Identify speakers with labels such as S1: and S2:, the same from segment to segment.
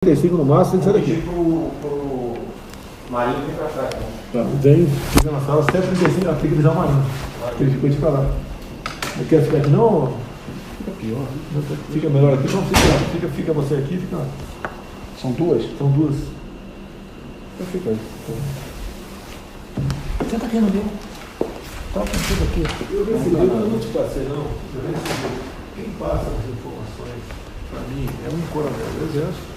S1: 35 no máximo, tem que sair daqui.
S2: Pro Marinho vem pra cá.
S1: Tá, vem, fica na sala, 735, ela tem que avisar o Marinho. Ele ficou de pra lá. Não quer ficar aqui não? Fica pior. Fica melhor aqui, não fica você aqui, fica.
S3: São duas?
S1: São duas.
S3: Então fica aí.
S4: Senta aqui no meu. Toca tudo aqui.
S1: Eu recebi, eu não te passei não. Eu recebi. Quem passa as informações para mim é um coronel do Exército.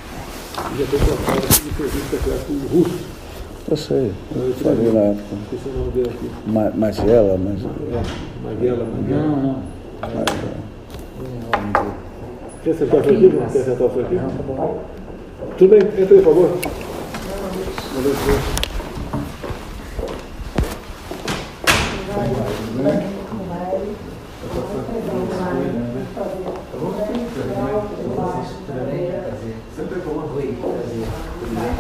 S1: E já estou trocado aqui de serviço secreto russo.
S3: Eu sei, eu falei na época.
S1: Esqueci o nome dele aqui.
S3: Magela.
S1: Maguela.
S4: Não.
S1: Quer acertar o aqui? Quer acertar o aqui? Tudo bem, entra aí, por favor.
S4: Sempre como oi, prazer. Tudo bem?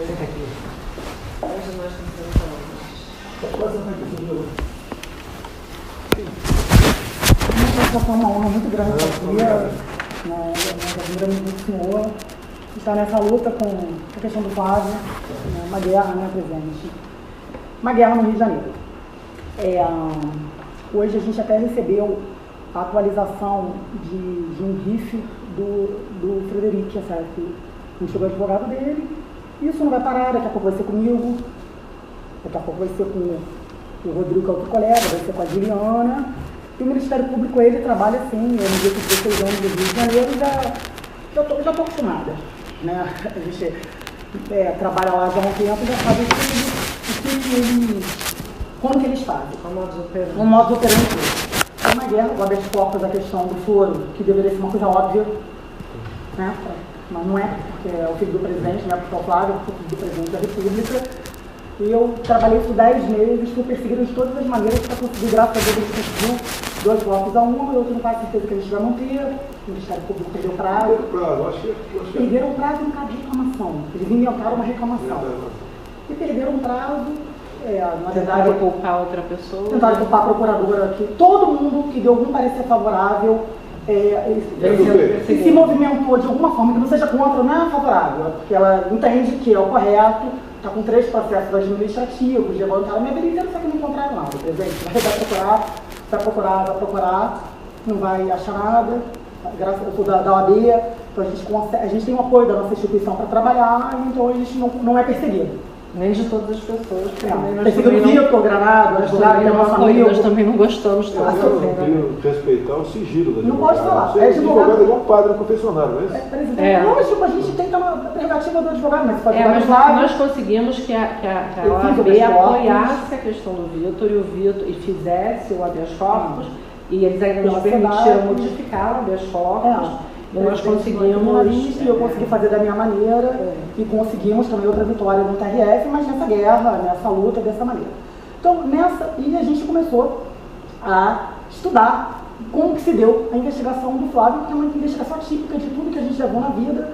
S4: Senta aqui. Hoje nós
S5: Foi uma honra muito grande estar aqui. Nós admiramos muito o senhor. Estar nessa luta com a questão do Flávio, uma guerra, né, presidente? Uma guerra no Rio de Janeiro. Hoje a gente até recebeu a atualização de um RIF do Frederic Assef. A gente chegou o advogado dele. Isso não vai parar, daqui a pouco vai ser comigo, daqui a pouco vai ser com o Rodrigo, que é outro colega, vai ser com a Juliana. E o Ministério Público, ele trabalha assim, eu me digo que 16 anos do Rio de Janeiro, já estou acostumada. Né? A gente trabalha lá já há um tempo, já sabe como que eles fazem. O modo operante. É uma guerra, o habeas corpus, a questão do foro, que deveria ser uma coisa óbvia, né? Mas não é, porque é o filho do presidente, não é porque é o Flávio, é o filho do presidente da República. E eu trabalhei por 10 meses, fui perseguido de todas as maneiras para conseguir, graças a Deus, a gente conseguiu 2 blocos a 1, e outro não faz certeza que a gente vai manter. O Ministério Público perdeu prazo. Perderam prazo em cada reclamação. Eles inventaram uma reclamação. E perderam prazo. Na verdade,
S6: tentaram culpar outra pessoa.
S5: Tentaram culpar a procuradora aqui. Todo mundo que deu algum parecer favorável se movimentou de alguma forma, que não seja contra, não é favorável, porque ela entende que é o correto, está com 3 processos administrativos, levantaram a minha vida inteira, só que não encontraram nada, presidente. Vai procurar, não vai achar nada. Graças eu sou da OAB, então a gente tem o apoio da nossa instituição para trabalhar, então a gente não é perseguido.
S6: Nem de todas as pessoas.
S5: Perseguido o Vitor, Granado, advogado, que é nosso amigo.
S6: Nós também não gostamos tanto.
S1: Eu queria respeitar o sigilo da advogada.
S5: Não pode falar.
S1: É advogado é igual um padre confessionário, não é isso?
S5: Presidente, lógico, a gente tem que dar uma prerrogativa do advogado, mas pode
S6: mas nós conseguimos que a OAB apoiasse a questão do Vitor e fizesse o habeas corpus, e eles ainda nos permitiram modificar o habeas corpus. E nós conseguimos.
S5: Eu consegui fazer da minha maneira e conseguimos também outra vitória no TRF, mas nessa guerra, nessa luta, dessa maneira. Então, e a gente começou a estudar como que se deu a investigação do Flávio, que é uma investigação típica de tudo que a gente levou na vida.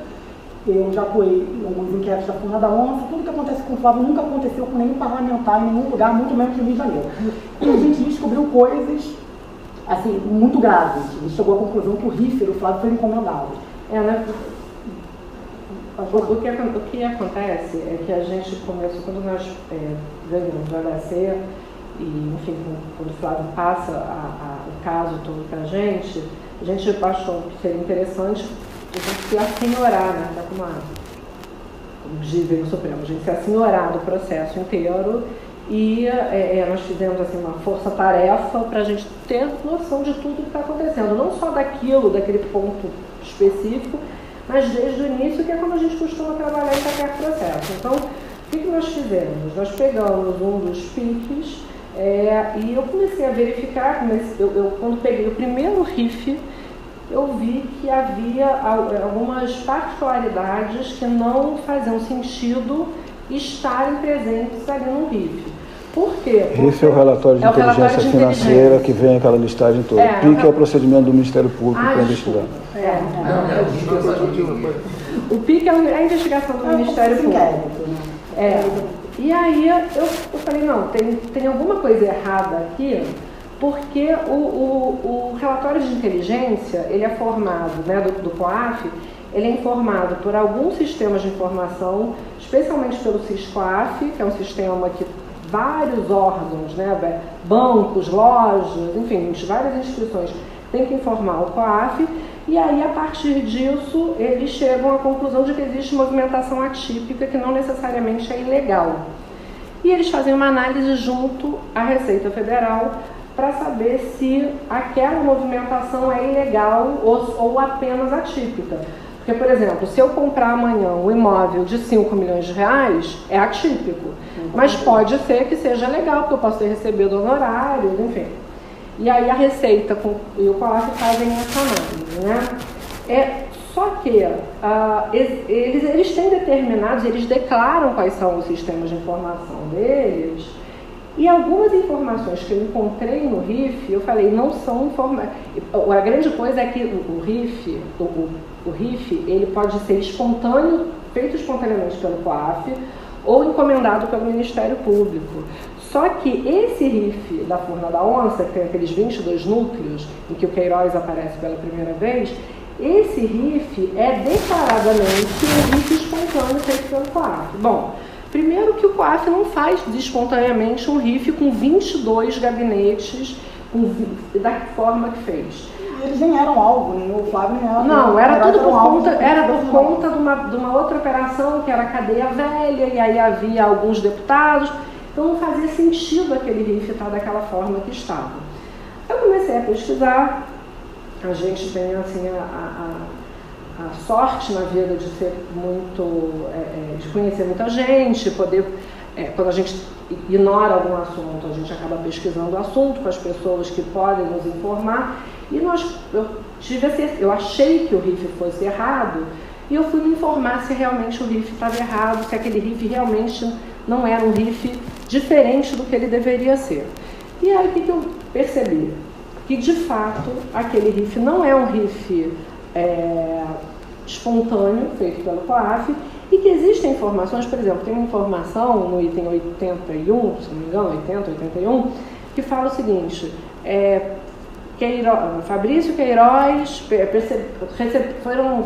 S5: Eu já atuei em alguns inquéritos da Funda da Onça, tudo que acontece com o Flávio nunca aconteceu com nenhum parlamentar em nenhum lugar, muito menos no Rio de Janeiro. E a gente descobriu coisas assim, muito graves. A gente chegou à conclusão que o RIF do Flávio foi encomendado.
S6: O que acontece é que a gente começou, quando nós ganhamos o HC, e enfim, quando o Flávio passa o caso todo para a gente achou que seria interessante a gente se assenhorar, né? Como dizem no Supremo, a gente se assenhorar do processo inteiro. E nós fizemos assim, uma força-tarefa para a gente ter noção de tudo que está acontecendo, não só daquele ponto específico, mas desde o início, que é como a gente costuma trabalhar em qualquer processo. Então, o que nós fizemos? Nós pegamos um dos PICs e eu comecei a verificar, quando peguei o primeiro RIF, eu vi que havia algumas particularidades que não faziam sentido estarem presentes ali no RIF. Por quê?
S3: RIF é o relatório de inteligência financeira que vem aquela listagem toda. PIC é o procedimento do Ministério Público para investigar.
S6: O PIC é a investigação do Ministério Público. E aí eu falei, não, tem alguma coisa errada aqui, porque o relatório de inteligência, ele é formado, né, do COAF, ele é informado por alguns sistemas de informação, especialmente pelo SIS-COAF, que é um sistema que vários órgãos, né, bancos, lojas, enfim, várias instituições têm que informar o COAF, e aí, a partir disso, eles chegam à conclusão de que existe movimentação atípica que não necessariamente é ilegal. E eles fazem uma análise junto à Receita Federal para saber se aquela movimentação é ilegal ou apenas atípica. Porque, por exemplo, se eu comprar amanhã um imóvel de 5 milhões de reais, é atípico. Mas pode ser que seja legal, porque eu posso ter recebido honorários, enfim. E aí a Receita e o COAF fazem essa análise, né? Só que eles têm determinados, eles declaram quais são os sistemas de informação deles, e algumas informações que eu encontrei no RIF, eu falei, não são informações. A grande coisa é que o RIF, ele pode ser espontâneo, feito espontaneamente pelo COAF, ou encomendado pelo Ministério Público. Só que esse RIF da Furna da Onça, que tem aqueles 22 núcleos, em que o Queiroz aparece pela primeira vez, esse RIF é declaradamente um RIF espontâneo feito pelo COAF. Bom, primeiro que o COAF não faz espontaneamente um RIF com 22 gabinetes da forma que fez.
S5: Eles nem eram alvo, nem o Flávio nem era.
S6: Não, era tudo por conta de uma outra operação, que era a cadeia velha, e aí havia alguns deputados. Então não fazia sentido aquele RIF estar daquela forma que estava. Eu comecei a pesquisar, a gente tem assim a sorte na vida de ser muito, de conhecer muita gente, poder, quando a gente ignora algum assunto, a gente acaba pesquisando o assunto com as pessoas que podem nos informar, e eu achei que o RIF fosse errado, e eu fui me informar se realmente o RIF estava errado, se aquele RIF realmente não era um RIF diferente do que ele deveria ser. E aí o que eu percebi? Que de fato aquele RIF não é um RIF espontâneo, feito pelo COAF, e que existem informações, por exemplo, tem uma informação no item 81, se não me engano, 80, 81, que fala o seguinte, Fabrício Queiroz, foram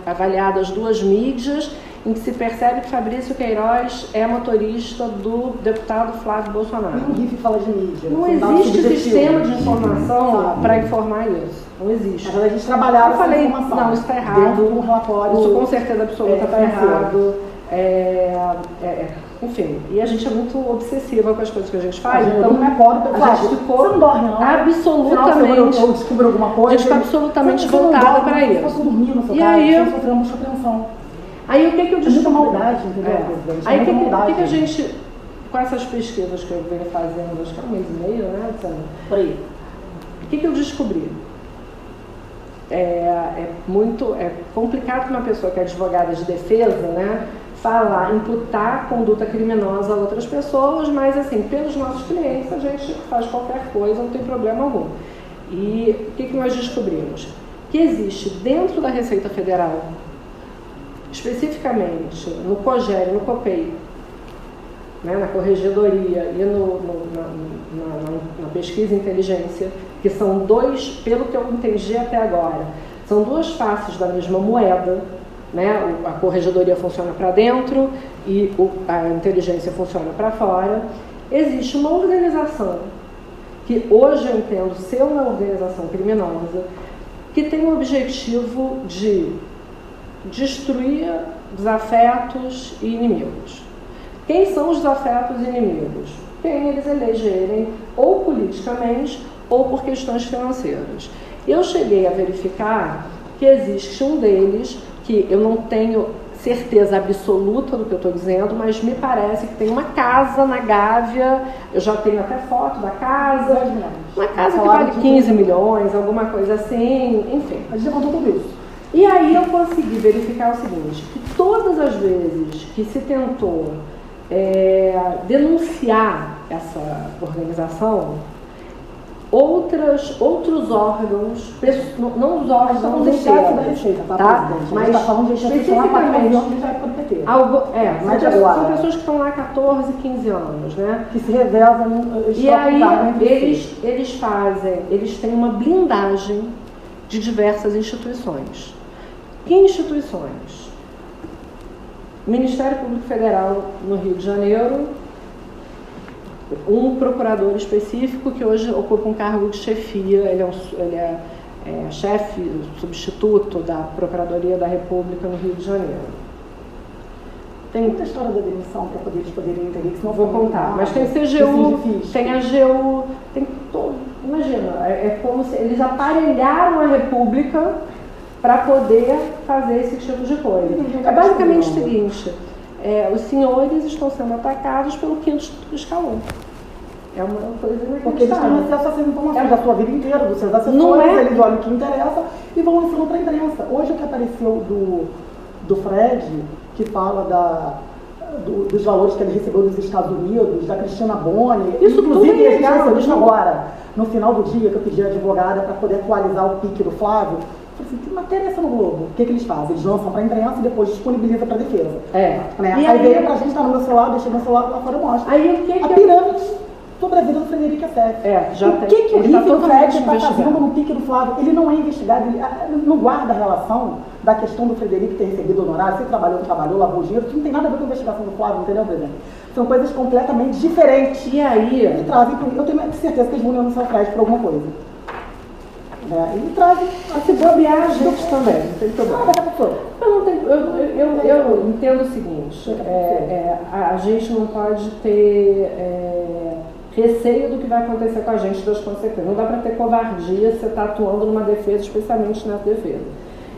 S6: avaliadas 2 mídias em que se percebe que Fabrício Queiroz é motorista do deputado Flávio Bolsonaro.
S5: Nenhum RIF fala de mídia.
S6: Não existe sistema de informação para informar isso. Não existe.
S5: Na verdade, a gente trabalhava com informação.
S6: Não, isso está errado.
S5: Dentro de um relatório.
S6: Isso com certeza absoluta está errado. Enfim, e a gente é muito obsessiva com as coisas que a gente faz.
S5: Então não é pobre,
S6: a gente ficou
S5: você não dorme, não?
S6: absolutamente.
S5: Eu descubro alguma coisa.
S6: A gente ficou absolutamente voltada para isso.
S5: Você dormir no seu
S6: e
S5: casa,
S6: aí,
S5: você sofreu muita apreensão.
S6: Aí o que eu descobri?
S5: É muita maldade, entendeu?
S6: Aí o que a gente, com essas pesquisas que eu venho fazendo, acho que é 1 mês e meio, né, Luciana?
S5: Por aí.
S6: O que eu descobri? É complicado para uma pessoa que é advogada de defesa, né, imputar conduta criminosa a outras pessoas, mas assim, pelos nossos clientes a gente faz qualquer coisa, não tem problema algum. E o que nós descobrimos? Que existe dentro da Receita Federal, especificamente no COGER, no COPEI, né, na Corregedoria e na Pesquisa e Inteligência, que são dois, pelo que eu entendi até agora, são 2 faces da mesma moeda, né? A Corregedoria funciona para dentro e a inteligência funciona para fora. Existe uma organização, que hoje eu entendo ser uma organização criminosa, que tem o objetivo de destruir desafetos e inimigos. Quem são os desafetos e inimigos? Quem eles elegerem, ou politicamente, ou por questões financeiras. Eu cheguei a verificar que existe um deles, que eu não tenho certeza absoluta do que eu estou dizendo, mas me parece que tem uma casa na Gávea, eu já tenho até foto da casa, uma casa que vale 15 milhões, alguma coisa assim, enfim.
S5: A gente já contou tudo isso.
S6: E aí eu consegui verificar o seguinte, que todas as vezes que se tentou denunciar essa organização, outros órgãos, não os órgãos
S5: da Receita,
S6: tá? Mas
S5: está falando de
S6: especificamente são pessoas que estão lá há 14, 15 anos, né?
S5: Que se revezam.
S6: E aí eles têm uma blindagem de diversas instituições. Que instituições? Ministério Público Federal no Rio de Janeiro, um procurador específico que hoje ocupa um cargo de chefia, ele é chefe, substituto da Procuradoria da República no Rio de Janeiro.
S5: Tem muita história da demissão para eles poderem entender que senão
S6: vou contar, mas tem CGU, tem AGU, tem todo. Imagina, é como se eles aparelharam a República para poder fazer esse tipo de coisa. É basicamente o seguinte, os senhores estão sendo atacados pelo quinto escalão. É uma coisa inacreditável.
S5: Porque eles têm acesso a essas informações da sua vida inteira, dos seus assessores, eles olham o que interessa e vão lançando para a imprensa. Hoje o que apareceu do Fred, que fala dos valores que ele recebeu dos Estados Unidos, da Cristina Boni,
S6: isso
S5: inclusive
S6: é legal,
S5: a gente agora, no final do dia, que eu pedi a advogada para poder atualizar o pique do Flávio, eu falei assim, que matéria é essa no Globo? O que eles fazem? Eles lançam para a imprensa e depois disponibilizam para a defesa. Né? Aí veio para a gente, tá no meu celular, deixei meu celular lá fora e mostro. A pirâmide sobre a vida do Frederico Assef.
S6: Já
S5: o que o Riff e o Fred está fazendo no pique do Flávio? Ele não é investigado, ele não guarda a relação da questão do Frederico ter recebido honorário, se trabalhou, lavou dinheiro, isso não tem nada a ver com a investigação do Flávio, entendeu, presidente? São coisas completamente diferentes.
S6: E aí?
S5: E trazem, eu tenho certeza que eles vão denunciar o Fred por alguma coisa. E trazem.
S6: Se bobear, a gente também, não tem problema. Eu entendo o seguinte, a gente não pode ter receio do que vai acontecer com a gente, das consequências. Não dá para ter covardia se você está atuando numa defesa, especialmente nessa defesa.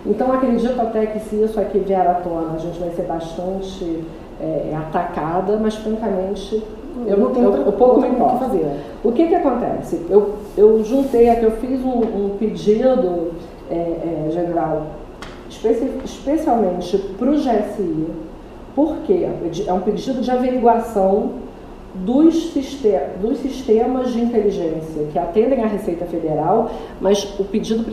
S6: Então, acredito até que se isso aqui vier à tona, a gente vai ser bastante atacada, mas, francamente, eu pouco me importo. O que acontece? Eu juntei aqui, eu fiz um pedido, general, especialmente para o GSI, porque é um pedido de averiguação dos sistemas de inteligência que atendem à Receita Federal, mas o pedido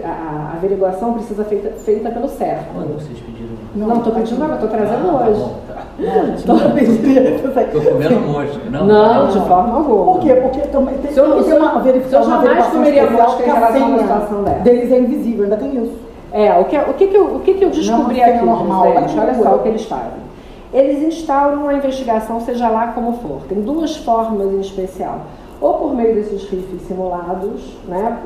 S6: a averiguação precisa ser feita pelo CERF.
S4: Quando vocês pediram?
S6: Não, estou pedindo agora, estou trazendo hoje.
S4: Estou comendo mosca.
S6: Não, de forma alguma.
S5: Por quê? Porque também tem
S6: uma verificação. Eu jamais comeria mosca em relação a uma situação dessa.
S5: Deles é invisível, ainda tem isso.
S6: O que eu descobri aqui, gente? Olha só o que eles fazem. Eles instauram uma investigação, seja lá como for. Tem duas formas em especial. Ou por meio desses rifles simulados, né,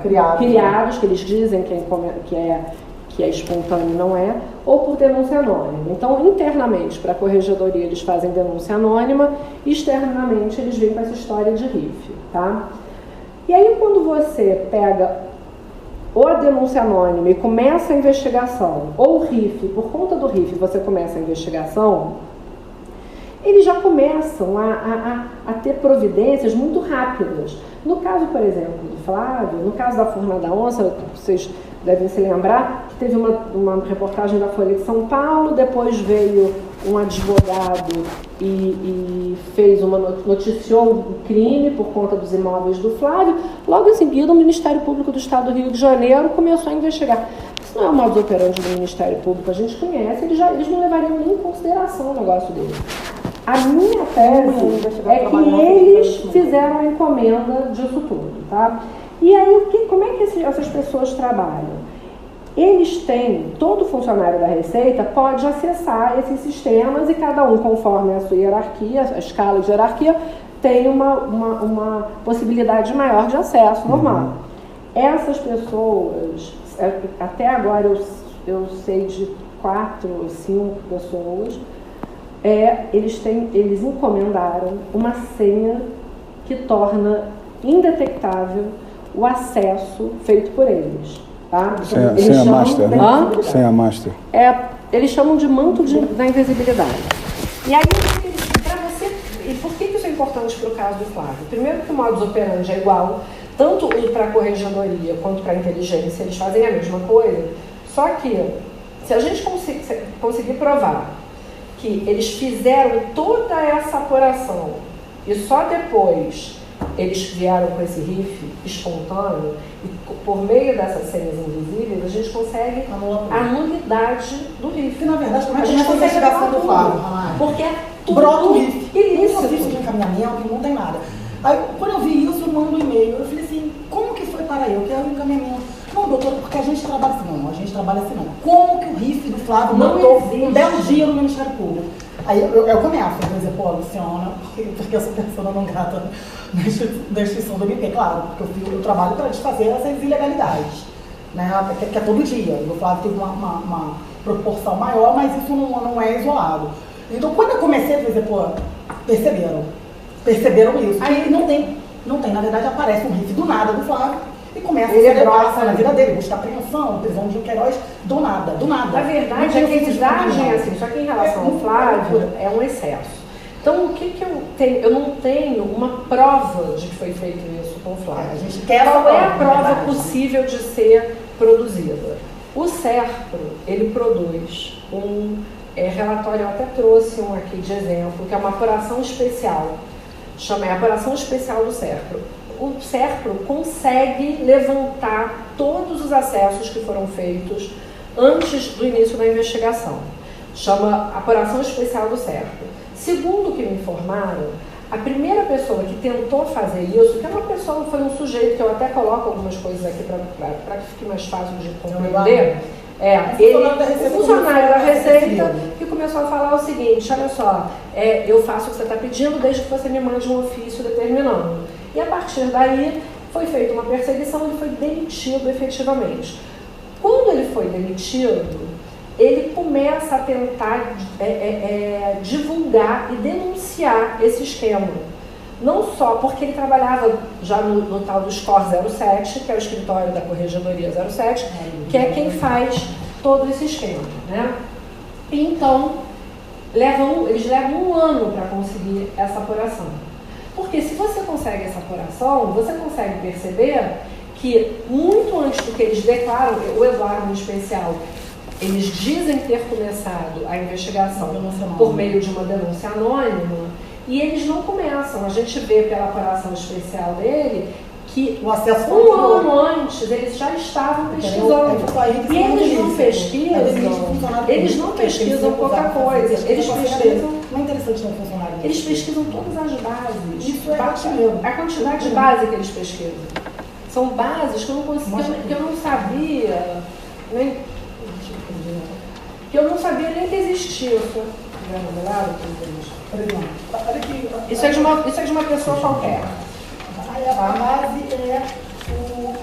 S6: criados, que eles dizem que é espontâneo e não é, ou por denúncia anônima. Então, internamente, para a corregedoria, eles fazem denúncia anônima, externamente, eles vêm com essa história de rifle. Tá? E aí, quando você pega ou a denúncia anônima e começa a investigação, ou o RIF, por conta do RIF você começa a investigação, eles já começam a ter providências muito rápidas. No caso, por exemplo, do Flávio, no caso da Furna da Onça, vocês devem se lembrar que teve uma reportagem da Folha de São Paulo, depois veio um advogado e noticiou um crime por conta dos imóveis do Flávio. Logo em seguida, o Ministério Público do Estado do Rio de Janeiro começou a investigar. Isso não é o modus operandi do Ministério Público, a gente conhece, eles não levariam nem em consideração o negócio deles. A minha tese é que eles fizeram a encomenda disso tudo, tá? E aí, como é que essas pessoas trabalham? Eles têm, todo funcionário da Receita pode acessar esses sistemas e cada um, conforme a sua hierarquia, a escala de hierarquia, tem uma possibilidade maior de acesso normal. Essas pessoas, até agora eu sei de 4 ou 5 pessoas, eles encomendaram uma senha que torna indetectável o acesso feito por eles. Tá?
S3: Senha master, né? Senha master.
S6: Eles chamam de manto da invisibilidade. E aí, e por que isso é importante para o caso do Flávio? Primeiro que o modus operandi é igual, tanto para a corregedoria quanto para a inteligência, eles fazem a mesma coisa, só que se a gente conseguir provar que eles fizeram toda essa apuração e só depois eles vieram com esse RIF espontâneo e por meio dessas senhas invisíveis a gente consegue a nulidade do RIF.
S5: Na verdade, como é que a gente consegue investigação do Flávio?
S6: Porque é tudo
S5: brota o RIF.
S6: ilícito.
S5: Não fiz de encaminhamento, não tem nada. Aí, quando eu vi isso, eu mando um e-mail. Eu falei assim, como que foi para eu? Que era um encaminhamento. Não doutora, porque a gente trabalha assim, não, a gente trabalha assim, não. Como que o RIF do Flávio matou um belo dia no Ministério Público? Aí eu começo a dizer, pô, Luciana, porque eu sou persona não grata da instituição do MP, claro, porque eu trabalho para desfazer essas ilegalidades, né, que é todo dia. E o Flávio teve uma proporção maior, mas isso não é isolado. Então, quando eu comecei a dizer, pô, perceberam isso. Aí não tem, na verdade, aparece um RIF do nada do Flávio, e começa a celebrar na vida dele, buscar apreensão, prisão de Queiroz, do nada.
S6: Na verdade, é que eles agem assim, só que em relação ao Flávio, é um excesso. Então, o que eu tenho? Eu não tenho uma prova de que foi feito isso com o Flávio.
S5: A gente quer
S6: Qual é a prova possível de ser produzida? O SERPRO, ele produz um relatório, eu até trouxe um aqui de exemplo, que é uma apuração especial, chama Apuração Especial do SERPRO. O SERPRO consegue levantar todos os acessos que foram feitos antes do início da investigação. Chama Apuração Especial do SERPRO. Segundo o que me informaram, a primeira pessoa que tentou fazer isso, que é uma pessoa, foi um sujeito, que eu até coloco algumas coisas aqui para que fique mais fácil de compreender, o funcionário da Receita, que começou a falar o seguinte, olha só, eu faço o que você está pedindo desde que você me mande um ofício determinando. E a partir daí foi feita uma perseguição, ele foi demitido efetivamente. Quando ele foi demitido, ele começa a tentar divulgar e denunciar esse esquema. Não só porque ele trabalhava já no tal do SCOR 07, que é o escritório da Corregedoria 07, que é quem faz todo esse esquema, né? Então, eles levam um ano para conseguir essa apuração. Porque se você consegue essa apuração, você consegue perceber que muito antes do que eles declaram, o Eduardo em especial, eles dizem ter começado a investigação por meio de uma denúncia anônima, e eles não começam. A gente vê pela apuração especial dele que um ano antes eles já estavam pesquisando. E eles não pesquisam pouca coisa. Eles pesquisam.
S5: Não é interessante não funcionário.
S6: Eles pesquisam todas as bases.
S5: Isso é mesmo.
S6: A quantidade de base que eles pesquisam. São bases que eu não conseguia, que eu não sabia, nem que existia. Isso é de uma pessoa qualquer.
S5: A base é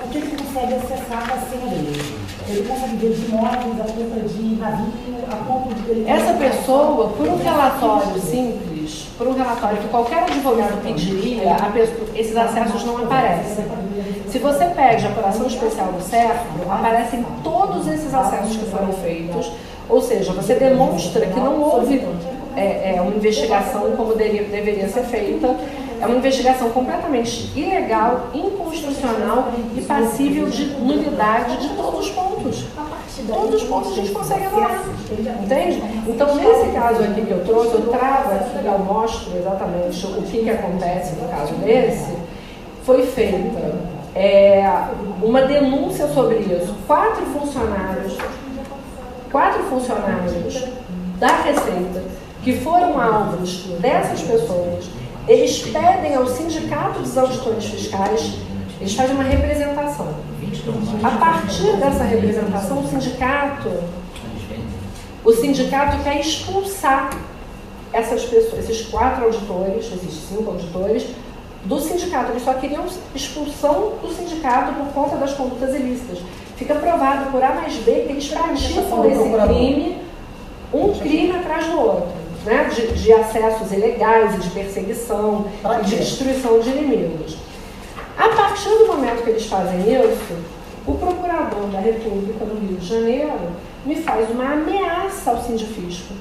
S5: o que ele consegue acessar a senha dele. Ele consegue ver de imóveis, a compra de navio, a compra de ele.
S6: Essa pessoa, por um relatório simples, por um relatório que qualquer advogado pediria, esses acessos não aparecem. Se você pede a apuração especial do SERPRO, aparecem todos esses acessos que foram feitos, ou seja, você demonstra que não houve uma investigação como deveria ser feita. É uma investigação completamente ilegal, inconstitucional e passível de nulidade de todos os pontos. Todos os pontos a gente consegue anular. Entende? Então, nesse caso aqui que eu trouxe, eu trago aqui, eu mostro exatamente o que acontece no caso desse. Foi feita uma denúncia sobre isso. Quatro funcionários da Receita, que foram alvos dessas pessoas, eles pedem ao Sindicato dos Auditores Fiscais, eles fazem uma representação. A partir dessa representação, o sindicato quer expulsar essas pessoas, esses 4 auditores, esses 5 auditores, do sindicato. Eles só queriam expulsão do sindicato por conta das condutas ilícitas. Fica provado por A mais B que eles praticam esse crime, um crime atrás do outro. Né, de acessos ilegais e de perseguição e de destruição de inimigos. A partir do momento que eles fazem isso, o procurador da República no Rio de Janeiro me faz uma ameaça ao sindifisco,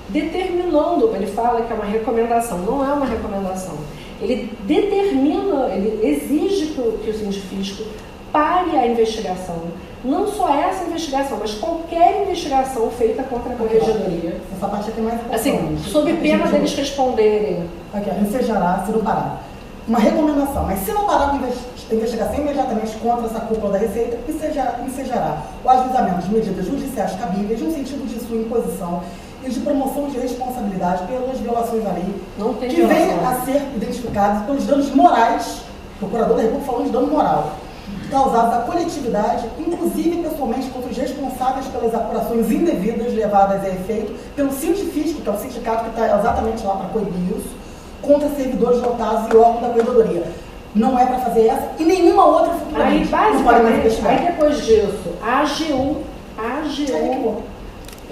S6: determinando, ele fala que é uma recomendação, não é uma recomendação, ele determina, ele exige que o sindifisco pare a investigação, não só essa investigação, mas qualquer investigação feita contra a Corregedoria.
S5: Essa parte aqui é mais importante.
S6: Assim, sob pena deles responderem.
S5: Aqui, ensejará se não parar. Uma recomendação, mas se não parar com a investigação imediatamente contra essa cúpula da Receita, ensejará o ajuizamento de medidas judiciais cabíveis no sentido de sua imposição e de promoção de responsabilidade pelas violações da lei, que venham a ser identificados pelos danos morais. O procurador da República falou de dano moral. causados à coletividade, inclusive pessoalmente contra os responsáveis pelas apurações indevidas levadas a efeito pelo Sindifisco, que é o sindicato que está exatamente lá para coibir isso, contra servidores lotados e órgãos da corredoria. Não é para fazer essa e nenhuma outra futuramente.
S6: Aí, basicamente, aí depois disso, a AGU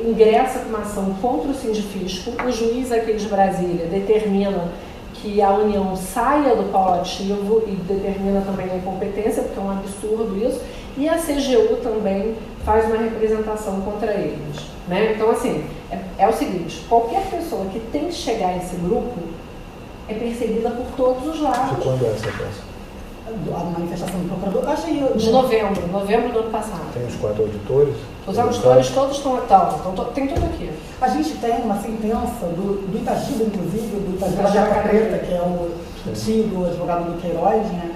S6: ingressa com uma ação contra o Sindifisco, o juiz aqui de Brasília determina que a União saia do polo ativo e determina também a incompetência, porque é um absurdo isso, e a CGU também faz uma representação contra eles. Né? Então, assim, é o seguinte, qualquer pessoa que tem que chegar a esse grupo é perseguida por todos os lados.
S3: De quando é essa peça?
S5: A manifestação do procurador, achei
S6: de novembro do ano passado.
S3: Tem os 4 auditores?
S6: Os auditores todos estão tem tudo aqui.
S5: A gente tem uma sentença do Itagiba, inclusive, do Itagiba Jaca Preta, que é o tio do advogado do Queiroz, né?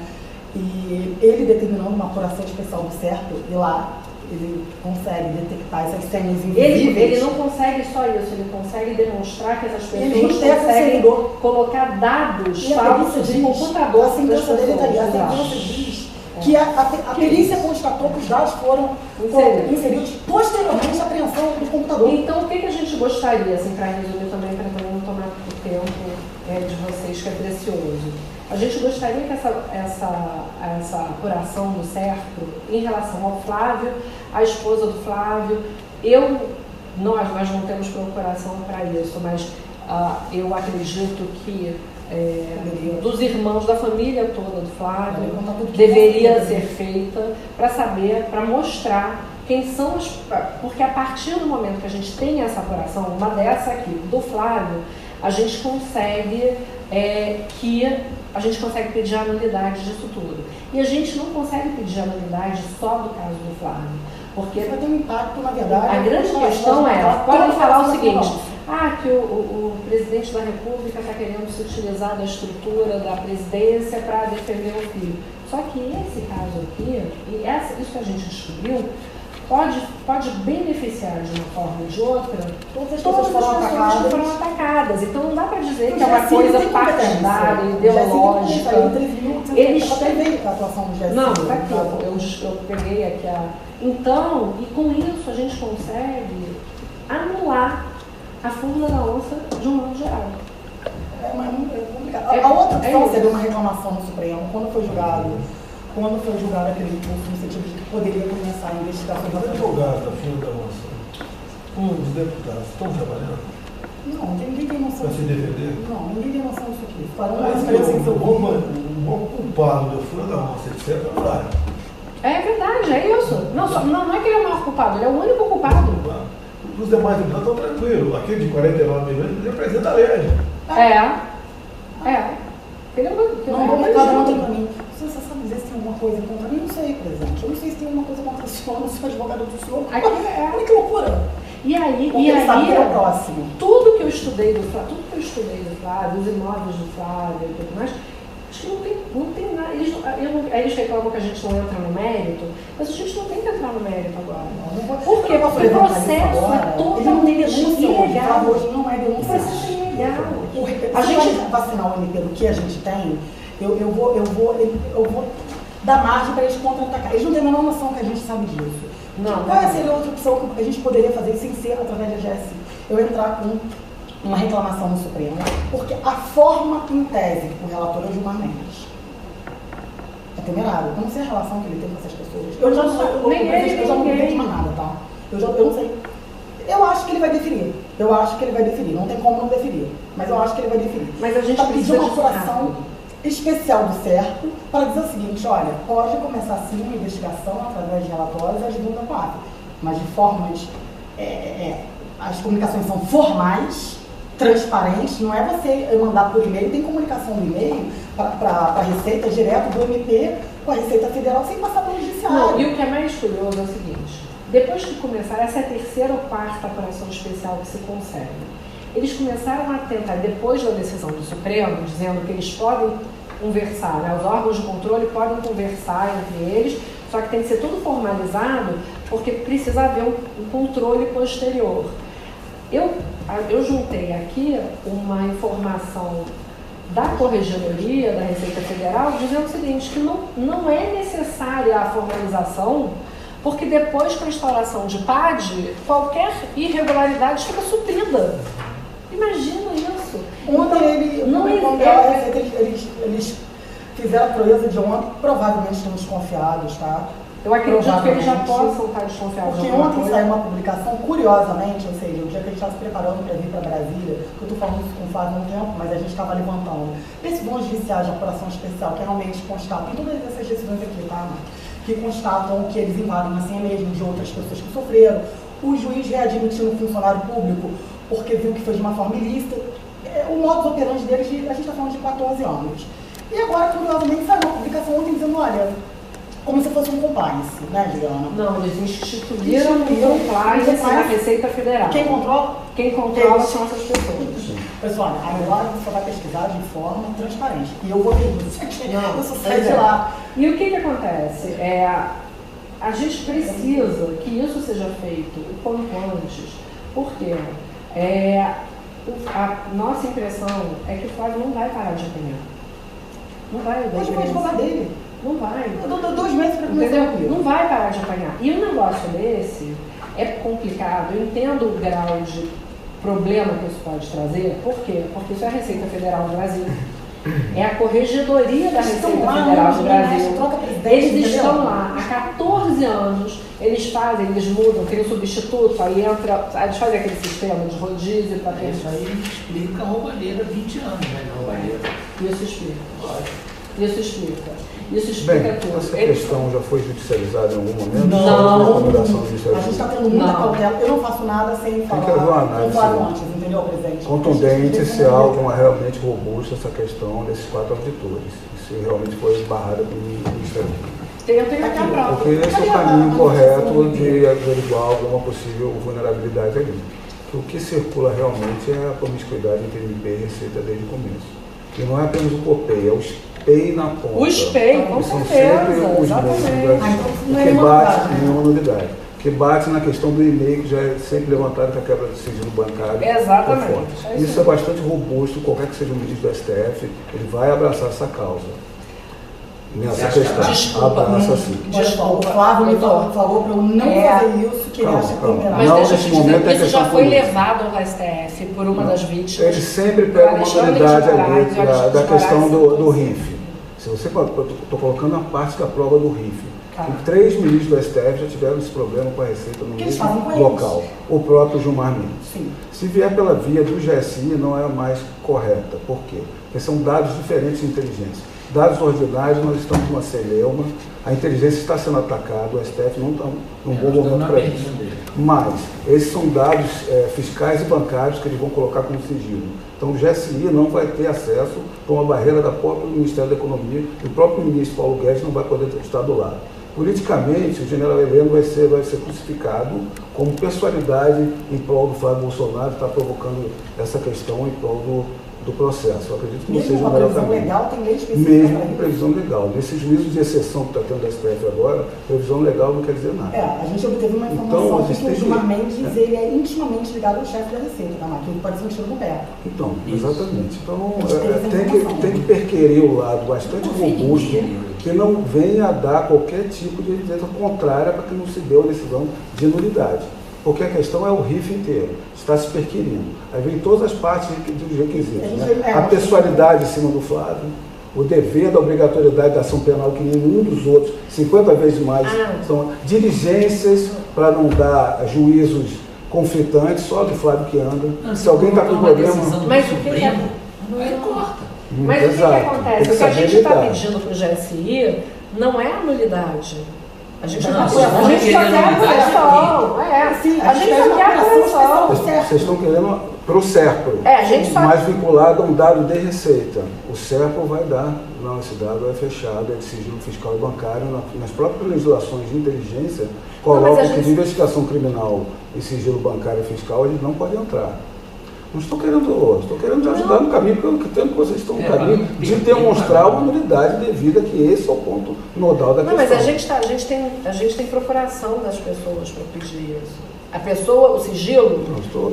S5: E ele determinou uma apuração especial do certo, e lá ele consegue detectar essas senhas invisíveis.
S6: Ele não consegue só isso, ele consegue demonstrar que essas pessoas conseguem colocar dados falsos em computador.
S5: A sentença dele está ali. A sentença diz que a perícia constatou que os dados foram inseridos posteriormente à apreensão do computador.
S6: Então, o que a gente gostaria, assim, para resumir também, para também não tomar o tempo de vocês, que é precioso. A gente gostaria que essa apuração do cerco em relação ao Flávio, a esposa do Flávio, nós não temos procuração para isso, mas eu acredito que dos irmãos da família toda do Flávio deveria ser feita para saber, para mostrar quem são os... Porque a partir do momento que a gente tem essa apuração, uma dessa aqui, do Flávio, a gente consegue pedir a nulidade disso tudo. E a gente não consegue pedir a nulidade só do caso do Flávio. Porque
S5: vai ter um impacto, na verdade.
S6: A grande questão podem falar o seguinte, que o presidente da República está querendo se utilizar da estrutura da presidência para defender o filho. Só que esse caso aqui, isso que a gente descobriu, pode beneficiar de uma forma ou de outra todas as pessoas que foram atacadas. Então não dá para dizer que é uma coisa partidária, ideológica. Eles têm
S5: a atuação do GSI.
S6: Não, está aqui, eu peguei aqui Então, e com isso a gente consegue anular a fórmula da onça de um modo geral.
S5: É complicado. A outra opção seria uma reclamação no Supremo, quando foi julgado aquele impulso no sentido de que poderia começar a investigação.
S1: Os advogados da fila da onça, os deputados, estão trabalhando?
S5: Não, ninguém tem noção.
S1: Para se defender?
S5: Não, ninguém tem noção disso aqui.
S1: O bom culpado da fila da onça, etc., é o Flávio.
S6: É verdade, é isso. Não é que ele é o maior culpado, ele é o único culpado.
S1: Os demais deputados estão tranquilos. Aquele de 49 milhões, ele é presidente da lei.
S6: Ele
S5: não reclama contra mim. Você sabe dizer se tem alguma coisa contra mim? Não sei, presidente. Eu não sei se tem alguma coisa contra o senhor, não sou advogado do senhor. Olha que loucura.
S6: E aí, tudo que eu estudei do Flávio, os imóveis do Flávio e tudo mais, acho que não tem nada. Eles reclamam que a gente não entra no mérito, mas a gente não tem que entrar no mérito agora. Por quê? Porque o processo é totalmente ilegal.
S5: Hoje não é
S6: O processo é ilegal.
S5: A gente vacinar o MP do que a gente tem, eu vou dar margem para eles contra-atacar. Eles não têm a menor noção que a gente sabe disso. Qual seria outra opção que a gente poderia fazer sem ser através da GSI? Eu entrar com uma reclamação no Supremo, porque a forma em tese que o relator é o Gilmar Mendes é temerário. Eu não sei a relação que ele tem com essas pessoas. Eu já não entendi mais nada, tá? Eu não sei. Eu acho que ele vai deferir. Não tem como não deferir. Mas eu acho que ele vai deferir.
S6: Mas a gente precisa
S5: uma apuração especial do certo para dizer o seguinte, olha, pode começar sim uma investigação através de relatórios às 2/4, mas de formas, as comunicações são formais, transparentes, não é você mandar por e-mail, tem comunicação do e-mail para a Receita direto do MP com a Receita Federal sem passar pelo Judiciário.
S6: Não, e o que é mais curioso é o seguinte, depois que começar, essa é a terceira ou quarta apuração especial que se consegue. Eles começaram a tentar, depois da decisão do Supremo, dizendo que eles podem conversar, né? Os órgãos de controle podem conversar entre eles, só que tem que ser tudo formalizado, porque precisa haver um controle posterior. Eu juntei aqui uma informação da Corregedoria da Receita Federal dizendo o seguinte, que não é necessária a formalização, porque depois, com a instauração de PAD, qualquer irregularidade fica suprida. Imagina isso.
S5: Ontem eles fizeram a proeza de ontem, provavelmente estão desconfiados, tá?
S6: Eu acredito que eles já possam estar desconfiados.
S5: Porque ontem saiu uma publicação, curiosamente, ou seja, o dia que a gente estava se preparando para vir para Brasília, que eu estou falando isso com o Flávio há um tempo, mas a gente estava levantando esses bons judiciais de apuração especial que realmente constatam, em todas essas decisões aqui, tá? Que constatam que eles invadem uma senha mesmo de outras pessoas que sofreram, o juiz readmitindo o funcionário público porque viu que foi de uma forma ilícita, o modus operandi deles, a gente está falando de 14 anos. E agora, curiosamente, saiu uma publicação ontem dizendo, olha, como se fosse um compliance, né, Juliana?
S6: Não, eles instituíram um compliance na Receita Federal.
S5: Quem controla?
S6: Quem controla são essas pessoas.
S5: Pessoal, agora você só vai pesquisar de forma transparente. E eu vou ver isso aqui.
S6: Não,
S5: eu só saio de lá.
S6: E o que acontece? A gente precisa que isso seja feito o quanto antes. Por quê? A nossa impressão é que o Flávio não vai parar de apanhar. Não vai.
S5: Mas pode falar dele.
S6: Não vai.
S5: Eu dou 2 meses para começar.
S6: Não vai parar de apanhar. E um negócio desse é complicado. Eu entendo o grau de problema que isso pode trazer. Por quê? Porque isso é a Receita Federal do Brasil. É a Corregedoria da Receita Federal do Brasil. Eles estão lá há 14 anos, eles mudam, tem um substituto, aí eles fazem aquele sistema de rodízio para ter.
S4: Isso aí explica a roubalheira 20 anos, né? Roubalheira.
S6: Isso explica tudo.
S3: Essa questão já foi judicializada em algum momento?
S5: Não. A gente está tendo muita cautela. Eu não faço nada sem falar.
S3: Tem que haver uma análise
S5: antes, entendeu, presidente?
S3: contundente se há algo realmente robusto essa questão desses 4 auditores. Se realmente foi barrada pelo Ministério Público.
S6: Eu tenho aqui a prova.
S3: Porque esse é o caminho correto de averiguar alguma possível vulnerabilidade ali. O que circula realmente é a promiscuidade entre MP e Receita desde o começo. E não é apenas o COPEI, é o SPEI na ponta.
S6: O SPEI, com certeza, exatamente.
S3: Que bate, nenhuma novidade. Que bate na questão do e-mail, que já é sempre levantado com a quebra de sigilo bancário.
S6: Exatamente.
S3: Isso é bastante robusto, qualquer que seja o ministro do STF, ele vai abraçar essa causa. Nessa questão.
S6: Desculpa,
S3: abraça sim.
S5: O Flávio me falou para eu não fazer isso, que ele acha que tem
S6: Mas deixa eu te dizer, isso já foi levado ao STF por uma das vítimas.
S3: Ele sempre pega uma novidade ali da questão do RIF. Se você estou colocando a parte da prova do RIF.
S6: Tá.
S3: 3 ministros do STF já tiveram esse problema com a Receita no mesmo local. O próprio Gilmar Mendes.
S5: Sim.
S3: Se vier pela via do GSI, não é a mais correta. Por quê? Porque são dados diferentes de inteligência. Dados ordinários, nós estamos com uma celeuma, a inteligência está sendo atacada, o STF não está num bom momento para isso. Mas esses são dados fiscais e bancários que eles vão colocar como sigilo. Então o GSI não vai ter acesso por uma barreira da própria Ministério da Economia, e o próprio ministro Paulo Guedes não vai poder estar do lado. Politicamente, o general Heleno vai ser crucificado como personalidade em prol do Flávio Bolsonaro, está provocando essa questão em prol do processo. Eu acredito que não seja o melhor caminho.
S5: Legal, tem lei específica.
S3: Mesmo com previsão legal. Nesse juízo de exceção que está tendo da STF agora, previsão legal não quer dizer nada.
S5: A gente obteve uma informação de que o Gilmar Mendes ele é intimamente ligado ao chefe da Receita, tá, Marquinhos? Que pode ser um tiro com pé.
S3: Então, exatamente. Então, tem que perquerer o lado bastante robusto, que não venha a dar qualquer tipo de evidência contrária para que não se dê uma decisão de nulidade. Porque a questão é o RIF inteiro, está se perquirindo. Aí vem todas as partes dos requisitos. Né? A pessoalidade em cima do Flávio, o dever da obrigatoriedade da ação penal, que nenhum dos outros, 50 vezes mais, são diligências para não dar juízos conflitantes, só do Flávio que anda.
S4: Não,
S3: se alguém está com problema...
S6: Mas o que
S4: aí corta.
S6: Mas o que acontece? O que a gente está pedindo para o GSI não é a nulidade. A gente só quer a correção. A gente só quer a correção.
S3: Vocês estão querendo para o SERPRO, mais vinculado a um dado de receita. O SERPRO vai dar, não, esse dado é fechado, é de sigilo fiscal e bancário. Nas próprias legislações de inteligência, colocam que de investigação criminal e sigilo bancário e fiscal, eles não podem entrar. Não estou querendo ajudar no caminho, porque eu entendo que vocês estão no caminho de demonstrar uma nulidade devida, que esse é o ponto nodal da questão.
S6: Mas a gente tem procuração das pessoas para pedir isso. A pessoa, o sigilo,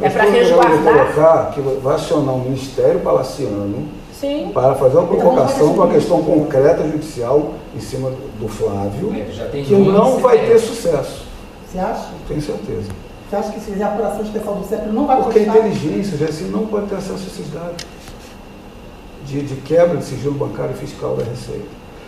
S6: é para resguardar.
S3: Colocar que vai acionar um ministério palaciano
S6: Sim.
S3: para fazer uma provocação com uma questão concreta judicial em cima do Flávio, que não vai ter sucesso.
S5: Você acha?
S3: Tenho certeza.
S5: Você acha que se fizer a apuração especial do CEP não vai
S3: Porque a
S5: constar?
S3: inteligência, já assim, não pode ter acesso a esses dados de quebra de sigilo bancário e fiscal da Receita.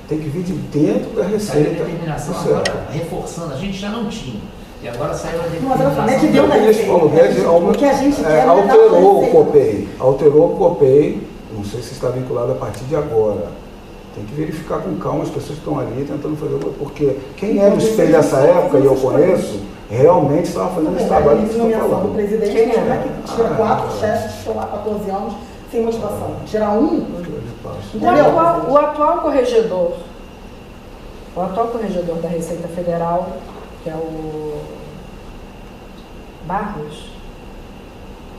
S3: Tem que vir de dentro da Receita.
S4: Saiu a determinação
S3: do CEP.
S4: agora, reforçando, a gente já não tinha. E agora saiu a
S5: Mas ela fala, é que
S4: determinação.
S5: deu
S3: O
S5: da
S3: ministro Paulo Guedes
S5: O que a gente quer é
S3: alterou
S5: dar
S3: o COPEI. Alterou o COPEI, não sei se está vinculado a partir de agora. Tem que verificar com calma as pessoas que estão ali tentando fazer, porque quem era o espelho dessa época, e eu conheço, realmente estava fazendo esse trabalho que você está
S5: nomeação do
S3: falando.
S5: presidente,
S6: Quem
S5: não é
S6: é?
S5: que tira 4 chefes que estão lá há 14 anos sem motivação. Tira um,
S6: O
S5: entendeu?
S6: atual corregedor da Receita Federal, que é o Barros,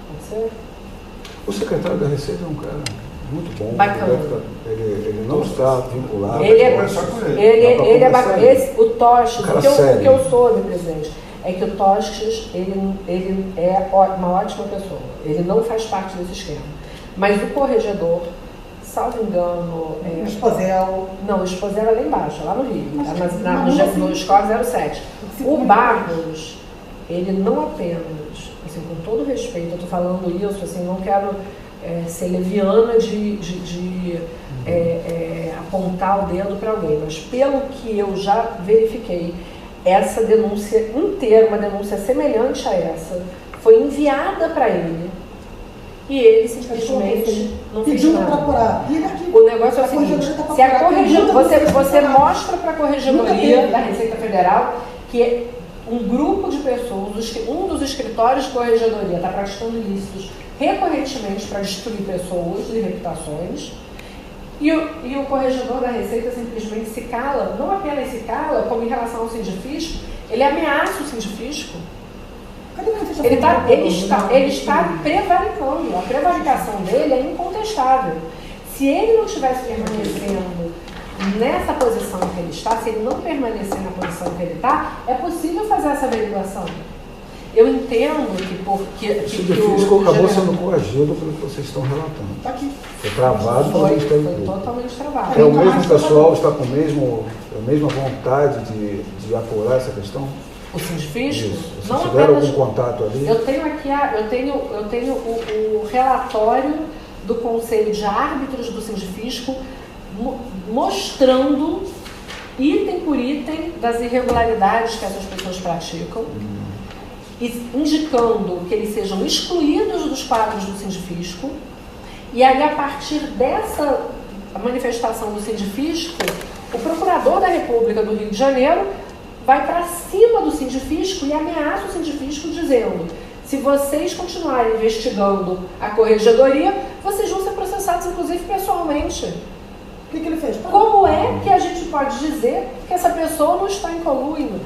S6: pode ser?
S3: O secretário da Receita é um cara muito bom.
S6: Bacana.
S3: Ele não está vinculado.
S6: Ele é,
S3: conversar com ele.
S6: ele é
S3: Dá pra
S6: bacana.
S3: conversar
S6: O Tostes,
S3: Cara
S6: o que
S3: sério.
S6: eu soube, presidente, é que o Tostes, ele é uma ótima pessoa. Ele não faz parte desse esquema. Mas o corregedor, salvo engano...
S5: O Esposel.
S6: Não, o Esposel é lá embaixo, lá no Rio,
S5: Mas
S6: no Escola 07. O Barros, ele não apenas, assim, com todo respeito, eu estou falando isso, assim, não quero ser leviana de apontar o dedo para alguém, mas pelo que eu já verifiquei, essa denúncia inteira, uma denúncia semelhante a essa, foi enviada para ele e ele simplesmente não fez
S5: Pediu para
S6: nada.
S5: apurar.
S6: O negócio é o seguinte, se a corregedoria, você mostra para a Corregedoria da Receita Federal que um grupo de pessoas, um dos escritórios de corregedoria está praticando ilícitos recorrentemente para destruir pessoas e reputações, e o corregedor da Receita simplesmente se cala, não apenas se cala, como em relação ao sindifisco, ele ameaça o sindifisco. Ele está prevaricando, a prevaricação dele é incontestável. Se ele não estivesse permanecendo nessa posição que ele está, se ele não permanecer na posição que ele está, é possível fazer essa averiguação. Eu entendo que
S3: O sindifisco acabou sendo coagido pelo que vocês estão relatando.
S5: Está aqui.
S3: Foi travado pelo Ministério
S6: foi
S3: Público.
S6: totalmente travado.
S3: É o mesmo pessoal, está com a mesma vontade de apurar essa questão?
S6: O sindifisco?
S3: Isso. Vocês
S6: Não
S3: tiveram
S6: apenas...
S3: algum contato ali?
S6: Eu tenho aqui eu tenho o relatório do Conselho de Árbitros do Sindifisco mostrando item por item das irregularidades que essas pessoas praticam e indicando que eles sejam excluídos dos quadros do Sindifisco. E aí, a partir dessa manifestação do Sindifisco, o Procurador da República do Rio de Janeiro vai para cima do Sindifisco e ameaça o Sindifisco dizendo: se vocês continuarem investigando a Corregedoria, vocês vão ser processados, inclusive, pessoalmente.
S5: O que ele fez?
S6: Como é que a gente pode dizer que essa pessoa não está em conluio?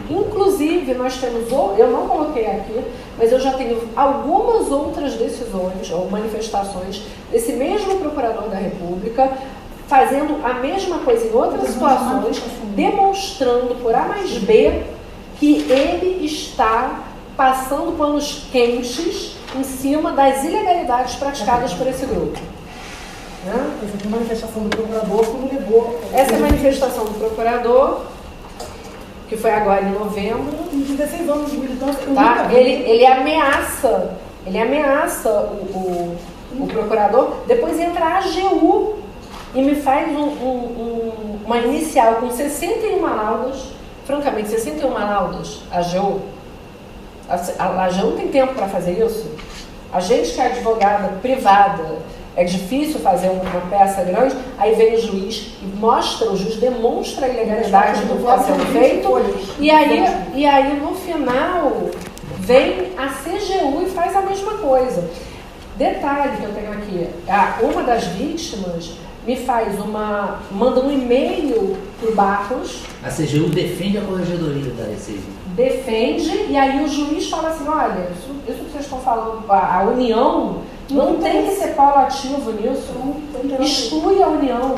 S6: Inclusive, nós temos, eu não coloquei aqui, mas eu já tenho algumas outras decisões ou manifestações desse mesmo Procurador da República fazendo a mesma coisa em outras situações, demonstrando por A mais B que ele está passando panos quentes em cima das ilegalidades praticadas por esse grupo.
S5: Essa aqui é a manifestação do procurador que não levou.
S6: Essa é a manifestação do procurador, que foi agora em novembro.
S5: Em 16 anos de militância, eu
S6: Tá?
S5: nunca vi.
S6: Ele ameaça o procurador, depois entra a AGU e me faz uma inicial com 61 laudas, francamente, 61 laudas, a AGU. A AGU não tem tempo para fazer isso. A gente que é advogada privada, é difícil fazer uma peça grande, aí vem o juiz e o juiz demonstra a ilegalidade do que está sendo feito, e aí no final vem a CGU e faz a mesma coisa. Detalhe que eu tenho aqui, uma das vítimas manda um e-mail para o Barros.
S4: A CGU defende a Corregedoria da Receita.
S6: Defende, e aí o juiz fala assim: olha, isso que vocês estão falando, a União não tem que ser polo ativo nisso, exclui a União.